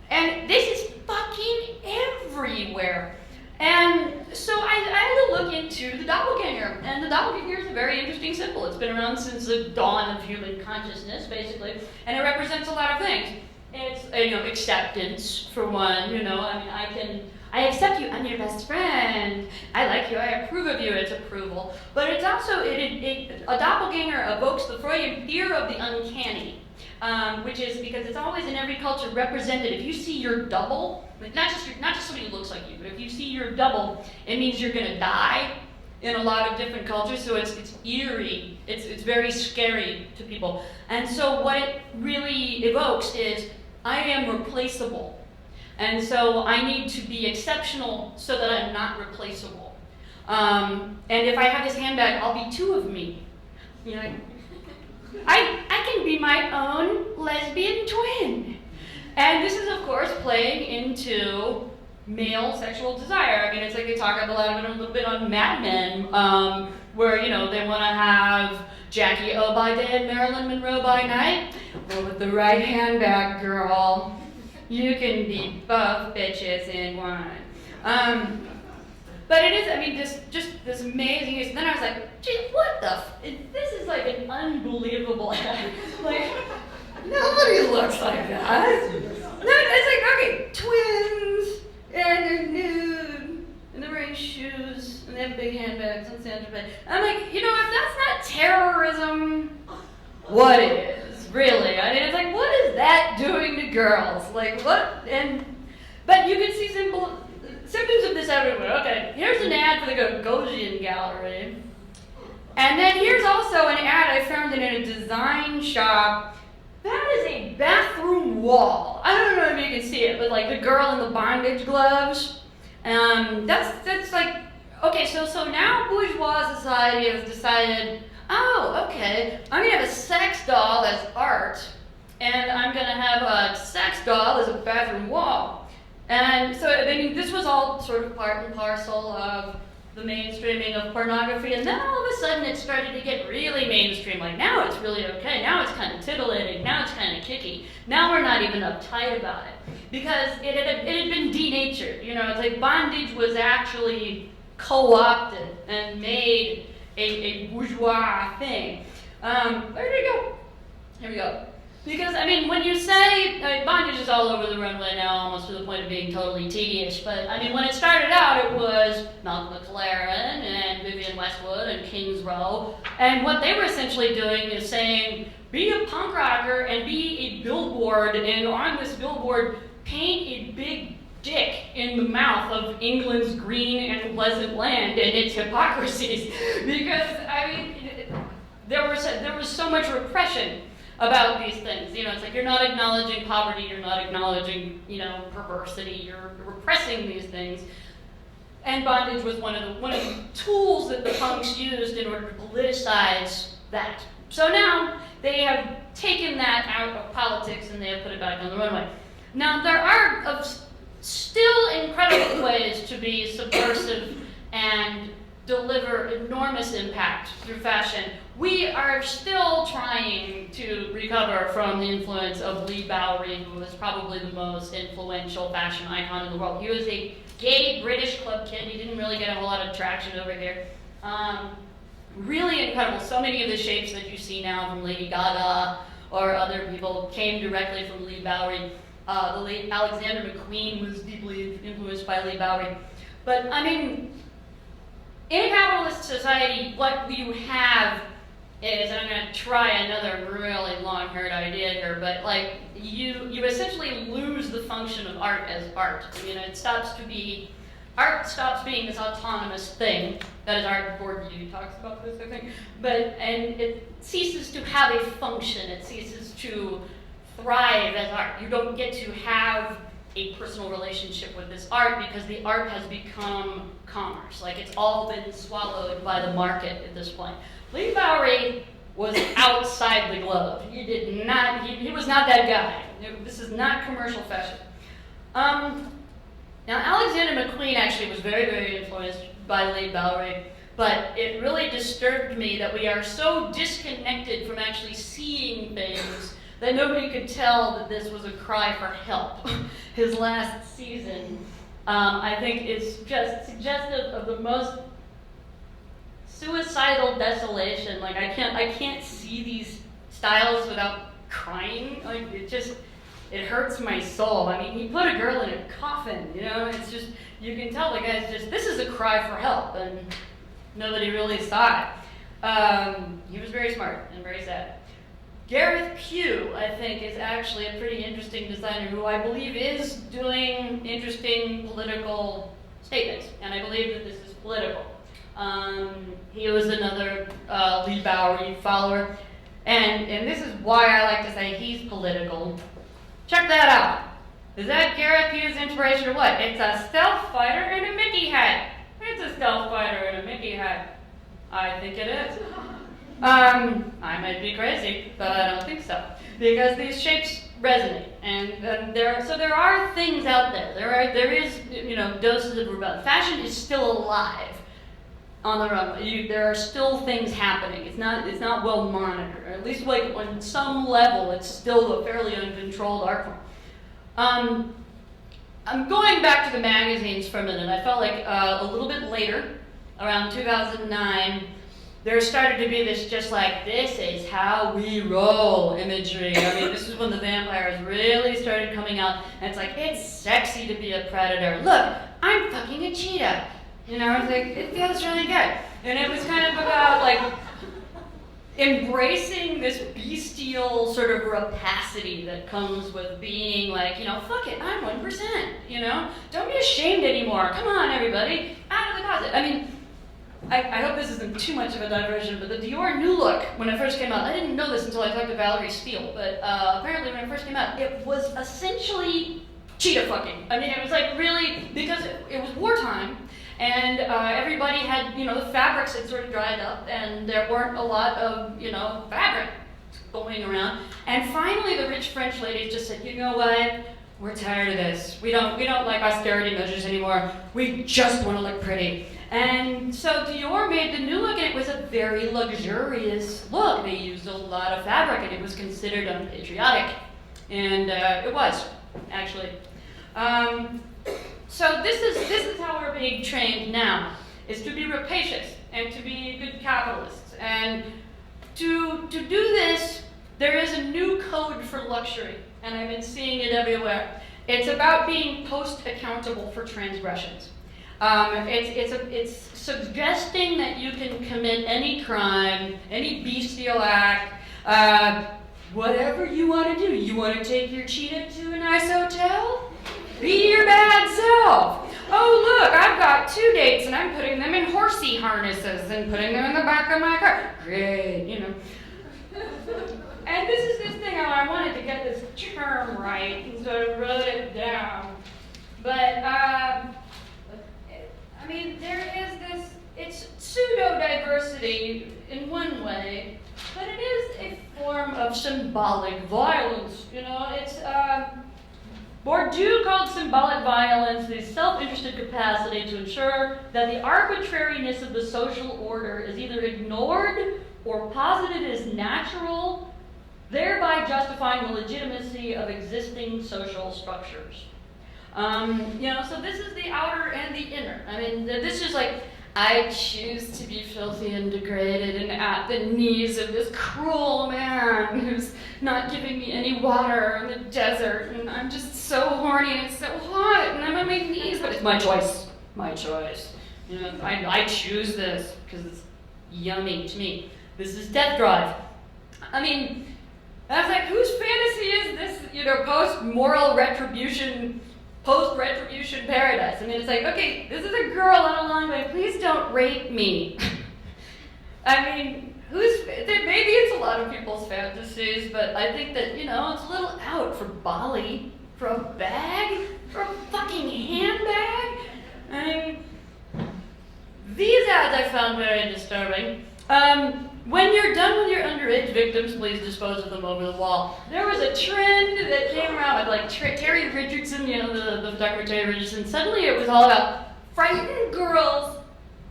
And this is fucking everywhere. And so I had to look into the doppelganger, and the doppelganger is a very interesting symbol. It's been around since the dawn of human consciousness, basically, and it represents a lot of things. It's, acceptance, for one, I mean, I accept you, I'm your best friend, I like you, I approve of you, it's approval. But it's also, a doppelganger evokes the Freudian fear of the uncanny, which is because it's always in every culture represented. If you see your double, not just somebody who looks like you, but if you see your double, it means you're gonna die in a lot of different cultures, so it's eerie, it's very scary to people. And so what it really evokes is, I am replaceable. And so I need to be exceptional so that I'm not replaceable. And if I have this handbag, I'll be 2 of me. I can be my own lesbian twin. And this is, of course, playing into male sexual desire. I mean, it's like they talk about it a little bit on Mad Men, where, they want to have Jackie O by day and Marilyn Monroe by night. Well, with the right handbag, girl, you can be both bitches in one. But it is, this amazing use. And then I was like, gee, what this is like an unbelievable ad. Like, nobody looks like that. No, it's like, okay, twins, and they're nude, and they're wearing shoes, and they have big handbags and Santa Fe. I'm like, if that's not terrorism, what is, really? I mean, it's like, what is that doing to girls? Like, what? But you can see symptoms of this everywhere. Okay, here's an ad for the Gagosian Gallery. And then here's also an ad I found in a design shop. That is a bathroom wall. I don't know if you can see it, but like the girl in the bondage gloves. That's like, okay, so now bourgeois society has decided, oh, okay, I'm gonna have a sex doll as art, and I'm gonna have a sex doll as a bathroom wall. And so, I mean, this was all sort of part and parcel of the mainstreaming of pornography, and then all of a sudden it started to get really mainstream. Like, now it's really okay, now it's kind of titillating, now it's kind of kicky. Now we're not even uptight about it, because it had been denatured. It's like bondage was actually co-opted and made a bourgeois thing. Where did it go? Here we go. Because, I mean, when you say, bondage is all over the runway now, almost to the point of being totally tedious, but, I mean, when it started out, it was Malcolm McLaren and Vivienne Westwood and Kings Row, and what they were essentially doing is saying, be a punk rocker and be a billboard, and on this billboard, paint a big dick in the mouth of England's green and pleasant land and its hypocrisies. Because, I mean, there was so much repression about these things. You know, it's like you're not acknowledging poverty, you're not acknowledging, you know, perversity, you're repressing these things. And bondage was one of the tools that the punks used in order to politicize that. So now they have taken that out of politics and they have put it back on the runway. Now there are still incredible ways to be subversive and deliver enormous impact through fashion. We are still trying to recover from the influence of Lee Bowery, who was probably the most influential fashion icon in the world. He was a gay British club kid. He didn't really get a whole lot of traction over here. Really incredible. So many of the shapes that you see now from Lady Gaga or other people came directly from Lee Bowery. The late Alexander McQueen was deeply influenced by Lee Bowery. But, I mean, in a capitalist society, what you have is, and I'm going to try another really long-haired idea here, but like you essentially lose the function of art as art. I mean, art stops being this autonomous thing. That is Art Bourdieu talks about this, I think. And it ceases to have a function. It ceases to thrive as art. You don't get to have a personal relationship with this art because the art has become commerce. Like it's all been swallowed by the market at this point. Lee Bowery was outside the globe. He was not that guy. This is not commercial fashion. Now Alexander McQueen actually was very, very influenced by Lee Bowery, but it really disturbed me that we are so disconnected from actually seeing things that nobody could tell that this was a cry for help. His last season, I think, is just suggestive of the most suicidal desolation. Like I can't see these styles without crying. Like it hurts my soul. I mean, he put a girl in a coffin. You know, it's just you can tell the guy's just this is a cry for help, and nobody really saw it. He was very smart and very sad. Gareth Pugh, I think, is actually a pretty interesting designer who I believe is doing interesting political statements, and I believe that this is political. He was another Lee Bowery follower, and this is why I like to say he's political. Check that out. Is that Gareth Pugh's inspiration or what? It's a stealth fighter and a Mickey hat. It's a stealth fighter and a Mickey hat. I think it is. I might be crazy, but I don't think so. Because these shapes resonate, and there are things out there. There is doses of rebellion. Fashion is still alive on the runway. There are still things happening. It's not well monitored. Or at least like on some level, it's still a fairly uncontrolled art form. I'm going back to the magazines for a minute. I felt like a little bit later, around 2009. There started to be this just like, this is how we roll imagery. I mean, this is when the vampires really started coming out, and it's like, it's sexy to be a predator. Look, I'm fucking a cheetah. You know, it's like, it feels really good. And it was kind of about like embracing this bestial sort of rapacity that comes with being like, fuck it, I'm 1%, Don't be ashamed anymore. Come on, everybody, out of the closet. I mean, I hope this isn't too much of a diversion, but the Dior New Look, when it first came out, I didn't know this until I talked to Valerie Steele, but apparently when it first came out, it was essentially cheetah fucking. I mean, it was like really, because it was wartime, and everybody had, the fabrics had sort of dried up, and there weren't a lot of, fabric going around. And finally, the rich French ladies just said, you know what? We're tired of this. We don't like austerity measures anymore. We just want to look pretty. And so Dior made the New Look, and it was a very luxurious look. They used a lot of fabric, and it was considered unpatriotic. And it was, actually. So this is how we're being trained now, is to be rapacious and to be good capitalists. And to do this There is a new code for luxury, and I've been seeing it everywhere. It's about being post-accountable for transgressions. It's suggesting that you can commit any crime, any bestial act, whatever you want to do. You want to take your cheetah to a nice hotel? Be your bad self. Oh look, I've got 2 dates and I'm putting them in horsey harnesses and putting them in the back of my car. Great, you know. And this is this thing, I wanted to get this term right, and so I wrote it down. But, I mean, there is this, it's pseudo-diversity in one way, but it is a form of symbolic violence, you know. It's, Bourdieu called symbolic violence the self-interested capacity to ensure that the arbitrariness of the social order is either ignored or posited as natural, thereby justifying the legitimacy of existing social structures. You know, so this is the outer and the inner. I mean, this is like, I choose to be filthy and degraded and at the knees of this cruel man who's not giving me any water in the desert, and I'm just so horny and it's so hot and I'm on my knees, but it's my choice. My choice. You know, I choose this because it's yummy to me. This is Death Drive. I mean, I was like, whose fantasy is this, you know, post-moral retribution, post-retribution paradise? I mean, it's like, okay, this is a girl on a long way, please don't rape me. I mean, maybe it's a lot of people's fantasies, but I think that, you know, it's a little out for Bali, for a bag, for a fucking handbag. I mean, these ads I found very disturbing. When you're done with your underage victims, please dispose of them over the wall. There was a trend that came around with like Terry Richardson, you know, the Dr. Terry Richardson. Suddenly it was all about frightened girls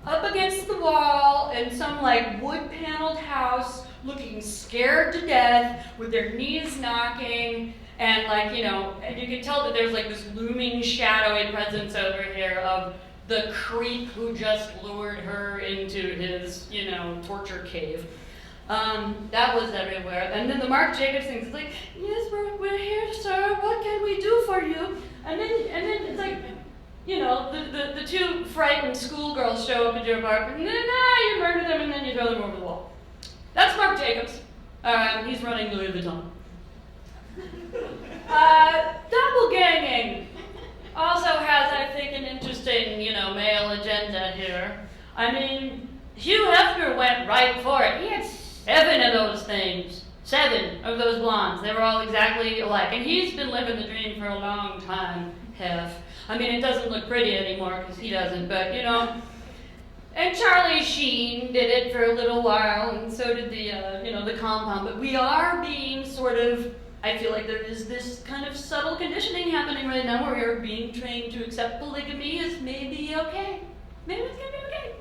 up against the wall in some like wood-paneled house looking scared to death with their knees knocking, and like, you know, and you could tell that there's like this looming shadowy presence over here of the creep who just lured her into his, you know, torture cave. That was everywhere. And then the Mark Jacobs thing is like, yes, we're here, sir. What can we do for you? And then it's like, you know, the 2 frightened schoolgirls show up at your apartment, and then you murder them, and then you throw them over the wall. That's Mark Jacobs. He's running Louis Vuitton. Doppelganging also has, I think, an interesting, you know, male agenda here. I mean, Hugh Hefner went right for it. He had 7 of those things. 7 of those blondes. They were all exactly alike. And he's been living the dream for a long time, Hef. I mean, it doesn't look pretty anymore because he doesn't, but, you know. And Charlie Sheen did it for a little while, and so did the, you know, the compound. But we are being sort of, I feel like there is this kind of subtle conditioning happening right now where we're being trained to accept polygamy as maybe okay. Maybe it's gonna be okay.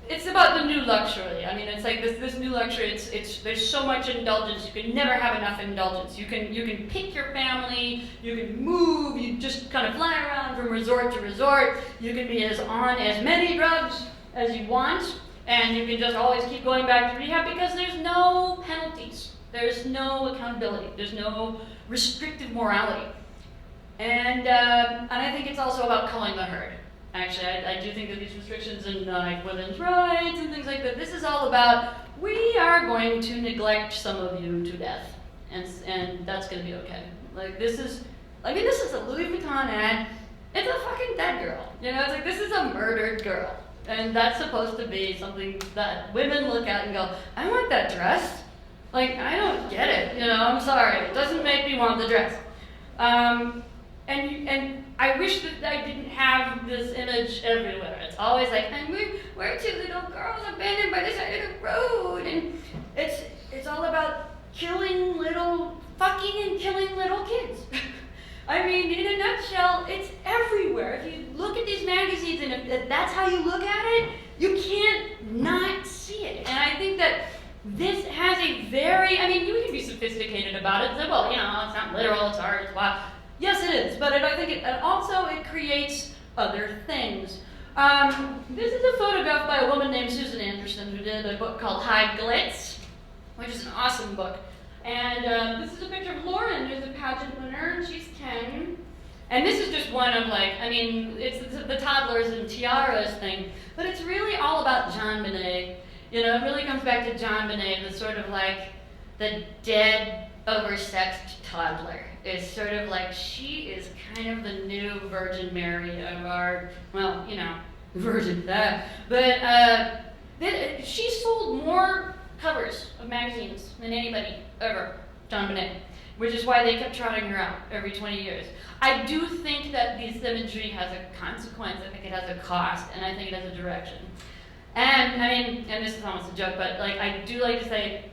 It's about the new luxury. I mean, it's like this new luxury. It's there's so much indulgence. You can never have enough indulgence. You can pick your family. You can move. You just kind of fly around from resort to resort. You can be on as many drugs as you want, and you can just always keep going back to rehab because there's no penalties. There's no accountability. There's no restrictive morality. And I think it's also about culling the herd. Actually, I do think that these restrictions in like women's rights and things like that, this is all about, we are going to neglect some of you to death. And that's going to be okay. Like this is a Louis Vuitton ad. It's a fucking dead girl. You know, it's like, this is a murdered girl. And that's supposed to be something that women look at and go, I want that dress. Like, I don't get it, you know, I'm sorry. It doesn't make me want the dress. And I wish that I didn't have this image everywhere. It's always like, and we're 2 little girls abandoned by the side of the road. And it's all about fucking and killing little kids. I mean, in a nutshell, it's everywhere. If you look at these magazines and if that's how you look at it, you can't not see it. And I think that this has a very, I mean, you can be sophisticated about it. Say, well, you know, it's not literal, it's art, it's wild. Yes, it is, but I think it creates other things. This is a photograph by a woman named Susan Anderson who did a book called High Glitz. which is an awesome book. And this is a picture of Lauren, who's a pageant winner, and she's 10. And this is just one of like, I mean, it's the toddlers and tiaras thing, but it's really all about John Bonet. You know, it really comes back to John Bonet, the sort of like the dead, oversexed toddler. It's sort of like she is kind of the new Virgin Mary of our, well, you know, Virgin that. But she sold more covers of magazines than anybody ever, John Bonet, which is why they kept trotting her out every 20 years. I do think that this imagery has a consequence. I think it has a cost, and I think it has a direction. And I mean, and this is almost a joke, but like I do like to say,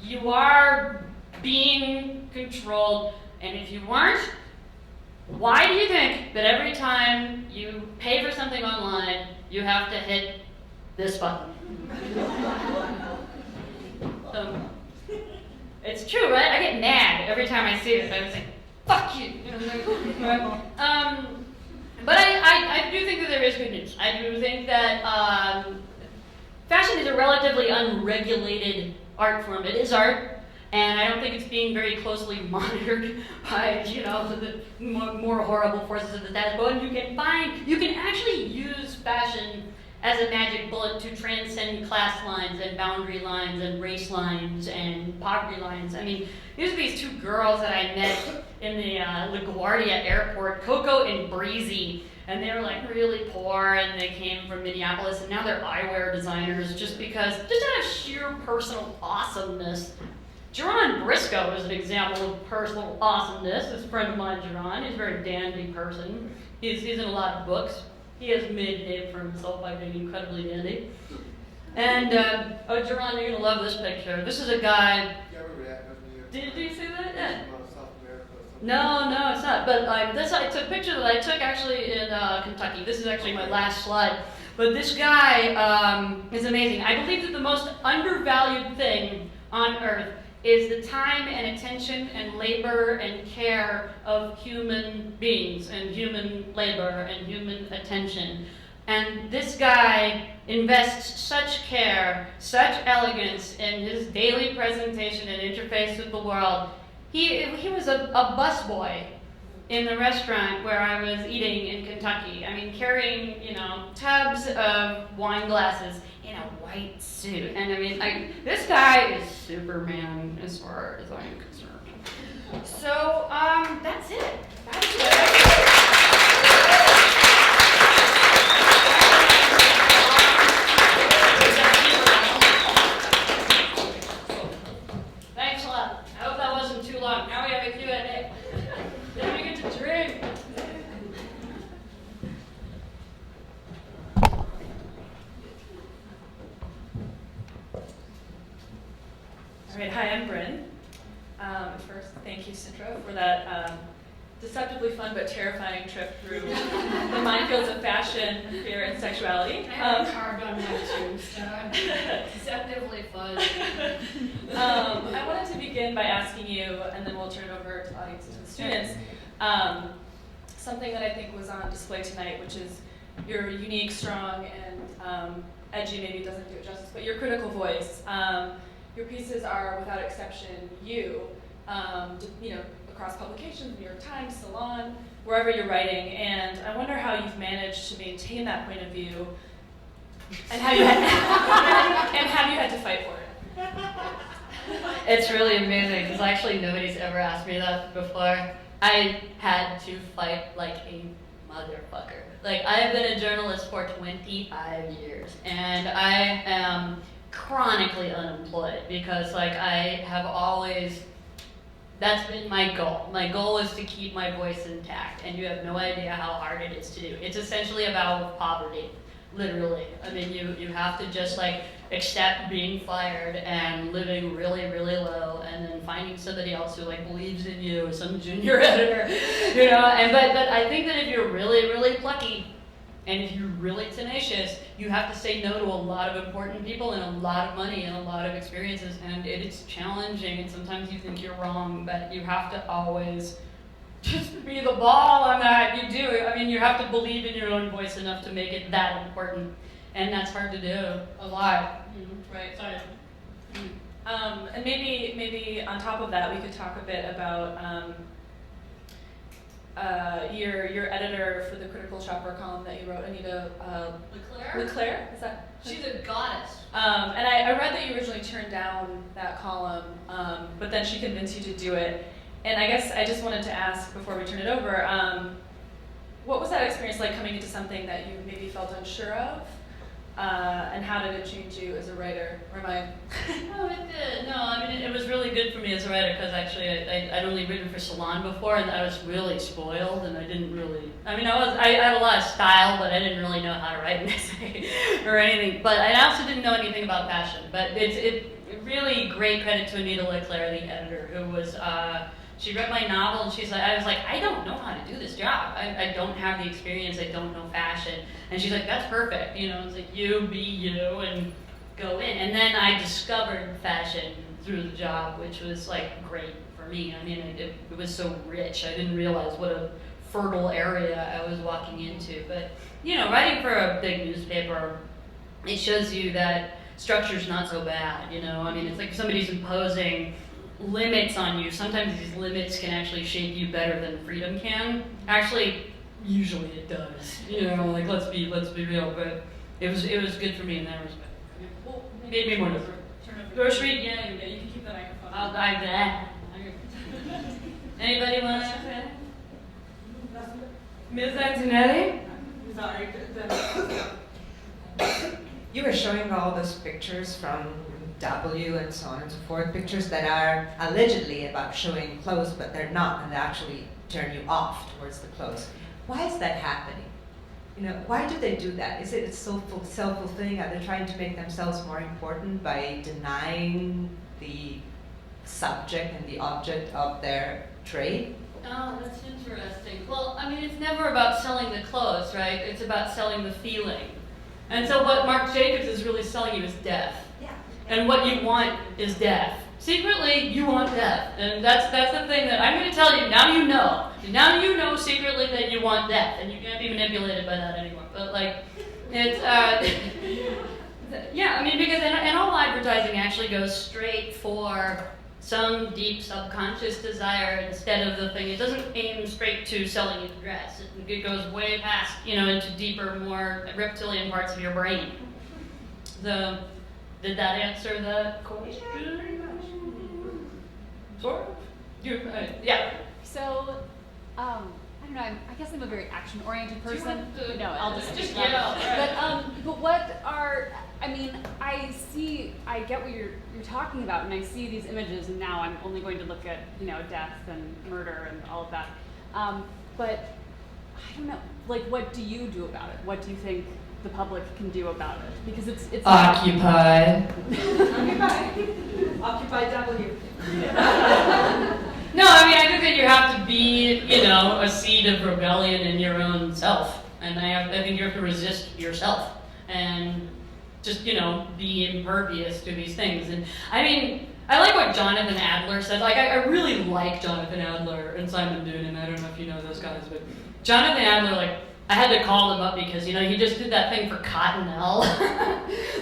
you are being controlled, and if you weren't, why do you think that every time you pay for something online, you have to hit this button? It's true, right? I get mad every time I see it. I say, fuck you. But I do think that there is good news. I do think that fashion is a relatively unregulated art form. It is art, and I don't think it's being very closely monitored by, you know, the more horrible forces of the status quo. And you can actually use fashion as a magic bullet to transcend class lines and boundary lines and race lines and poverty lines. I mean, these are these two girls that I met in the LaGuardia airport, Coco and Breezy, and they were like really poor, and they came from Minneapolis, and now they're eyewear designers just out of sheer personal awesomeness. Jerron Briscoe is an example of personal awesomeness. This friend of mine, Jerron, he's a very dandy person. He's in a lot of books. He has made a name for himself by being incredibly dandy. And, oh, Jerron, you're going to love this picture. This is a guy... Did you see that? Yeah. No, it's not. But it's a picture that I took actually in Kentucky. This is actually my last slide. But this guy is amazing. I believe that the most undervalued thing on earth is the time and attention and labor and care of human beings and human labor and human attention. And this guy invests such care, such elegance in his daily presentation and interface with the world. He was a busboy in the restaurant where I was eating in Kentucky. I mean, carrying, you know, tubs of wine glasses in a white suit. And I mean, this guy is Superman as far as I'm concerned. So, that's it. That's it. Thanks a lot. I hope that wasn't too long. Now we have a Q&A. Then we get to drink. All right, hi, I'm Bryn. First, thank you, Cintra, for that deceptively fun but terrifying trip through the minefields of fashion, fear, and sexuality. I have carved on my tombstone. Deceptively fun. I wanted to begin by asking you, and then we'll turn it over to the audience and to the students, something that I think was on display tonight, which is your unique, strong, and edgy, maybe doesn't do it justice, but your critical voice. Your pieces are, without exception, you know, across publications, New York Times, Salon, wherever you're writing, and I wonder how you've managed to maintain that point of view, and have you had to fight for it? It's really amazing, because actually nobody's ever asked me that before. I had to fight like a motherfucker. Like, I've been a journalist for 25 years, and I am chronically unemployed because, like, I have always, that's been my goal. My goal is to keep my voice intact, and you have no idea how hard it is to do. It's essentially a vow of poverty, literally. I mean, you have to just, like, accept being fired and living really, really low, and then finding somebody else who, like, believes in you, some junior editor, you know. And but I think that if you're really, really plucky, and if you're really tenacious, you have to say no to a lot of important people and a lot of money and a lot of experiences, and it's challenging, and sometimes you think you're wrong, but you have to always just be the ball on that. You do. I mean, you have to believe in your own voice enough to make it that important, and that's hard to do a lot. Right. Sorry. And maybe on top of that, we could talk a bit about your editor for the Critical Shopper column that you wrote, Anita Leclerc. Is that? She's a goddess. And I read that you originally turned down that column, but then she convinced you to do it. And I guess I just wanted to ask before we turn it over, what was that experience like coming into something that you maybe felt unsure of? And how did it change you as a writer? Or am I? No, it did. No, I mean, it was really good for me as a writer because actually I'd only written for Salon before, and I was really spoiled, and I didn't really, I mean, I had a lot of style, but I didn't really know how to write an essay or anything. But I also didn't know anything about fashion. But it's really great credit to Anita Leclerc, the editor, who was, she read my novel, and she's like, I was like, I don't know how to do this job. I don't have the experience. I don't know fashion. And she's like, that's perfect. You know, it's like you be you and go in. And then I discovered fashion through the job, which was like great for me. I mean, it was so rich. I didn't realize what a fertile area I was walking into. But you know, writing for a big newspaper, it shows you that structure's not so bad. You know, I mean, it's like if somebody's imposing limits on you. Sometimes these limits can actually shape you better than freedom can. Actually, usually it does. You know, like let's be real. But it was good for me in that respect. Well, Made me more turn over. Grocery, yeah, you can keep the microphone. I'll dive that. Anybody want to? Ms. Antonelli? Sorry. You were showing all those pictures from W and so on and so forth, pictures that are allegedly about showing clothes, but they're not, and they actually turn you off towards the clothes. Why is that happening? You know, why do they do that? Is it so self-fulfilling? Are they trying to make themselves more important by denying the subject and the object of their trade? Oh, that's interesting. Well, I mean, it's never about selling the clothes, right? It's about selling the feeling. And so what Marc Jacobs is really selling you is death. Yeah. And what you want is death. Secretly, you want death. And that's the thing that I'm going to tell you. Now you know. Now you know secretly that you want death. And you can't be manipulated by that anymore. But, like, it's, yeah, I mean, because and all advertising actually goes straight for some deep subconscious desire instead of the thing. It doesn't aim straight to selling you the dress. It goes way past, you know, into deeper, more reptilian parts of your brain. Did that answer the question? Sort of? Yeah. So, I don't know. I guess I'm a very action-oriented person. No, I'll just yell. But what are? I mean, I get what you're talking about, and I see these images, and now I'm only going to look at death and murder and all of that. But I don't know. Like, what do you do about it? What do you think the public can do about it? Because it's Occupy. Occupy W. No, I mean, I think that you have to be, a seed of rebellion in your own self. And I think you have to resist yourself. And just, be impervious to these things. And I mean, I like what Jonathan Adler said. Like, I really like Jonathan Adler and Simon Doonan. I don't know if you know those guys, but Jonathan Adler, like, I had to call him up because, he just did that thing for Cottonelle.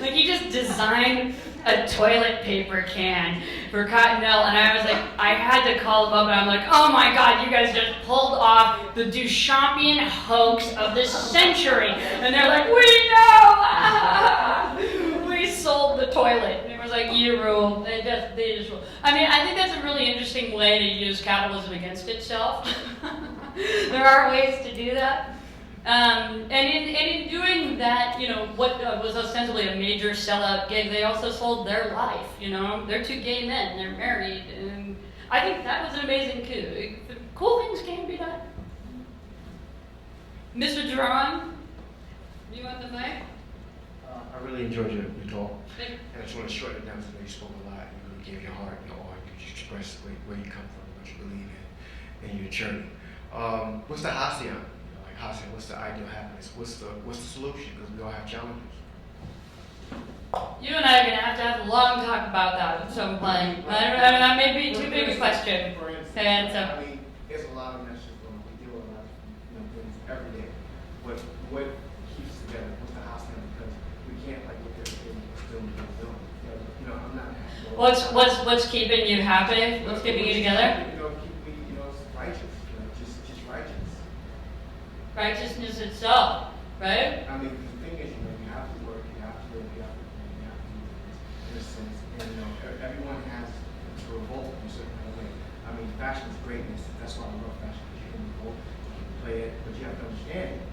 Like, he just designed a toilet paper can for Cottonelle, and I was like, I had to call him up, and I'm like, oh my God, you guys just pulled off the Duchampian hoax of the century. And they're like, we know! We sold the toilet. And it was like, you rule. They just rule. I mean, I think that's a really interesting way to use capitalism against itself. There are ways to do that. And in doing that, what was ostensibly a major sellout gig, they also sold their life. They're two gay men, they're married, and I think that was an amazing coup. Cool things can be done. Mr. Duran, do you want the mic? I really enjoyed your talk, and I just want to shorten it down because you spoke a lot. You really gave your heart, your art, you expressed where you come from, what you believe in, and your journey. What's the Hacian? What's the ideal happiness? What's the solution? Because we all have challenges. You and I are going to have a long talk about that at some point. That may be too big a question. For instance, And, I mean, there's a lot of messages going on. We deal with a lot of things every day. What keeps us together? What's the Hacian? Because we can't look at it and still doing. I'm not going What's keeping you happy? What's keeping you together? Keep me, righteous. Just righteous. Righteousness itself, right? I mean, the thing is, you have to work, you have to live, you have to do things in a sense. And everyone has to revolt in a certain kind of way. I mean, fashion is greatness. That's why I love fashion, because you can revolt, you can play it, but you have to understand it.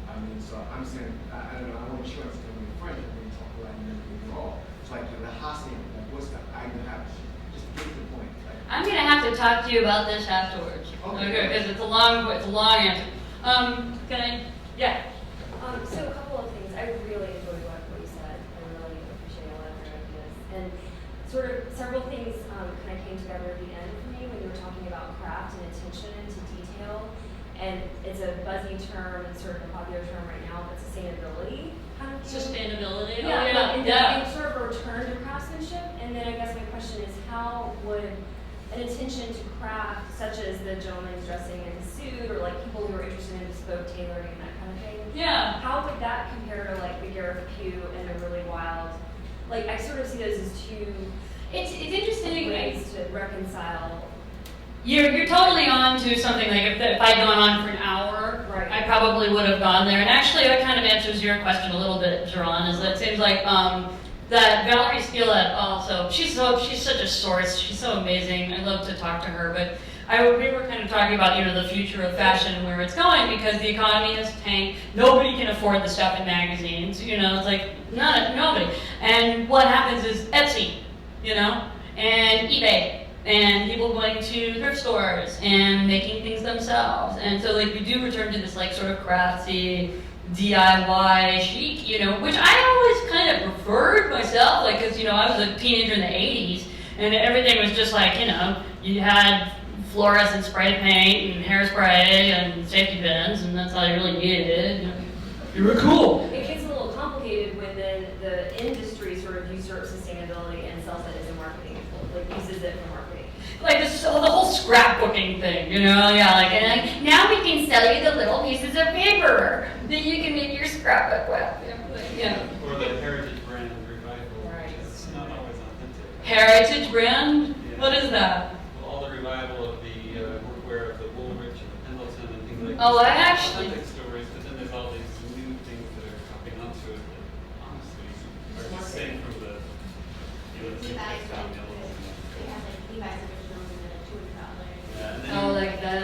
I mean, so I'm saying, I don't know, I want to show us to be French, and we talk about it at all. It's like the Hassian, like what's the idea of just get to the point. Like, I'm gonna have to talk to you about this afterwards. Okay, because it's a long answer. Can I? Yeah. So a couple of things. I really enjoyed what you said. I really appreciate all that your ideas. And sort of several things kind of came together at the end for me when you were talking about craft and attention to detail. And it's a buzzy term, it's sort of a popular term right now, but sustainability kind of thing. Sustainability. And sort of a return to craftsmanship. And then I guess my question is, how would an attention to craft, such as the gentleman's dressing in his suit, or like people who are interested in bespoke tailoring and that kind of thing. Yeah. How would that compare to like the Gareth Pugh and the really wild? Like I sort of see those as two. It's interesting ways to reconcile. You're totally on to something. Like if I'd gone on for an hour, right. I probably would have gone there. And actually, that kind of answers your question a little bit, Jerron. Is that it seems like that Valerie Skillet also. She's such a source. She's so amazing. I love to talk to her. But we were kind of talking about the future of fashion and where it's going, because the economy has tanked. Nobody can afford the stuff in magazines. It's like nobody. And what happens is Etsy, and eBay. And people going to thrift stores and making things themselves. And so like we do return to this like sort of craftsy DIY chic, which I always kind of preferred myself, like because I was a teenager in the 80s and everything was just like, you had fluorescent spray paint and hairspray and safety pins, and that's all you really needed. You were cool. It gets a little complicated when then the industry sort of usurps sustainability and sells it as a marketing tool, like uses it for marketing. Like the whole scrapbooking thing, now we can sell you the little pieces of paper that you can make your scrapbook with. Yeah. Or the heritage brand revival. Right. It's not always authentic. Heritage brand? Yeah. What is that? Well, all the revival of the workwear of the Woolrich and the Pendleton and things like that. Oh, I actually. Authentic stories, but then there's all these new things that are popping onto it that honestly are the same from the textile mills. Oh, like that.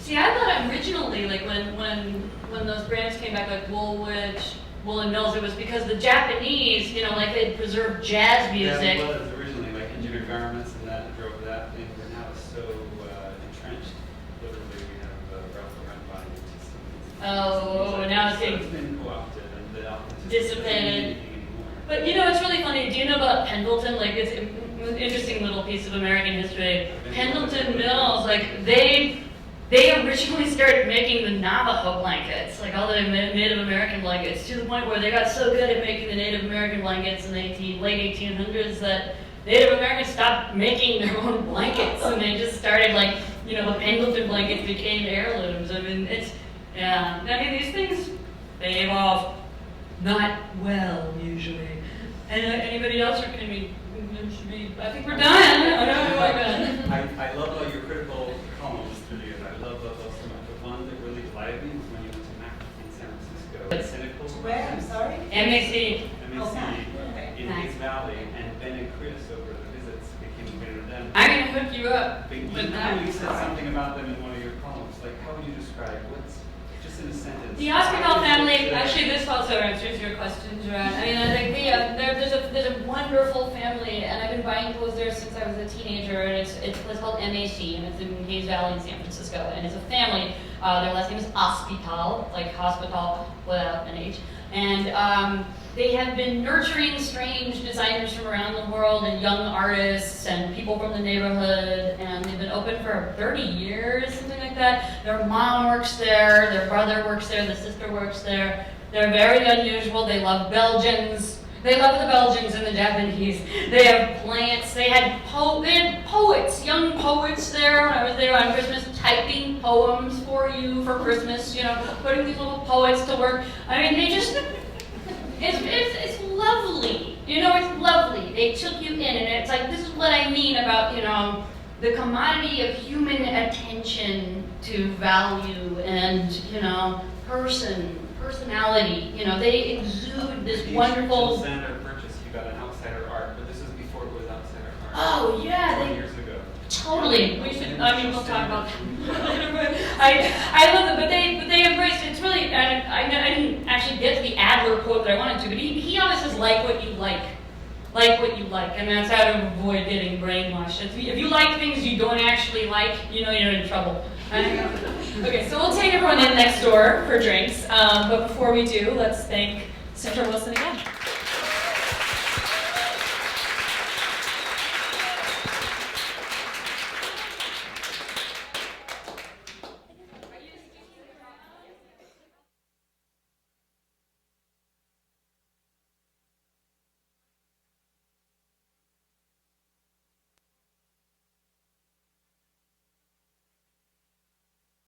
See, I thought originally, like when those brands came back, like Woolwich, Woolen Mills, it was because the Japanese, like they'd preserved jazz music. Yeah, well, it was originally like engineered garments, and that drove that thing, but now it's so entrenched. Literally, we have Ralph Lauren buying into some. Now it's getting been co-opted and the dissipated. But it's really funny. Do you know about Pendleton? Like it's an interesting little piece of American history. Pendleton Mills, like they originally started making the Navajo blankets, like all the Native American blankets, to the point where they got so good at making the Native American blankets in the late 1800s that Native Americans stopped making their own blankets, and they just started like, the Pendleton blankets became heirlooms. I mean, these things, they evolve not well, usually. And anybody else, or can we, I think we're done. I love all your critical columns through the years. I love those so much. The one that really delighted me was when you went to Mac in San Francisco. Cynical. Where? I'm sorry? MAC. In Hayes Valley, and Ben and Chris over the visits became aware of them. I'm going to hook you up But with that. you said something about them in one of your columns. Like, how would you describe what's just in a sentence? The Ospinall family, actually this also answers your question, Joanne. I mean, I think there's a wonderful family, and I've been buying clothes there since I was a teenager, and it's a place called MAC, and it's in Hayes Valley in San Francisco, and it's a family. Their last name is Ospital, like hospital without an H. And they have been nurturing strange designers from around the world and young artists and people from the neighborhood, and they've been open for 30 years, something like that. Their mom works there, their brother works there, the sister works there. They're very unusual. They love Belgians. They love the Belgians and the Japanese. They have plants. They had poets, young poets there when I was there on Christmas, typing poems for you for Christmas, putting these little poets to work. I mean, they just, it's lovely. You know, it's lovely. They took you in, and it's like, this is what I mean about, you know, the commodity of human attention to value and, you know, personality. You know, they exude this wonderful. Sandler purchase, you got an outsider art, but this was before it was outsider art. Oh yeah, 20 years ago. Totally. We should. I mean, we'll talk about them. I love it, but they embraced it. It's really. I didn't actually get to the Adler quote that I wanted to, but he always says, "Like what you like." Like what you like, and that's how to avoid getting brainwashed. If you like things you don't actually like, you know you're in trouble. Okay, so we'll take everyone in next door for drinks, but before we do, let's thank Cintra Wilson again.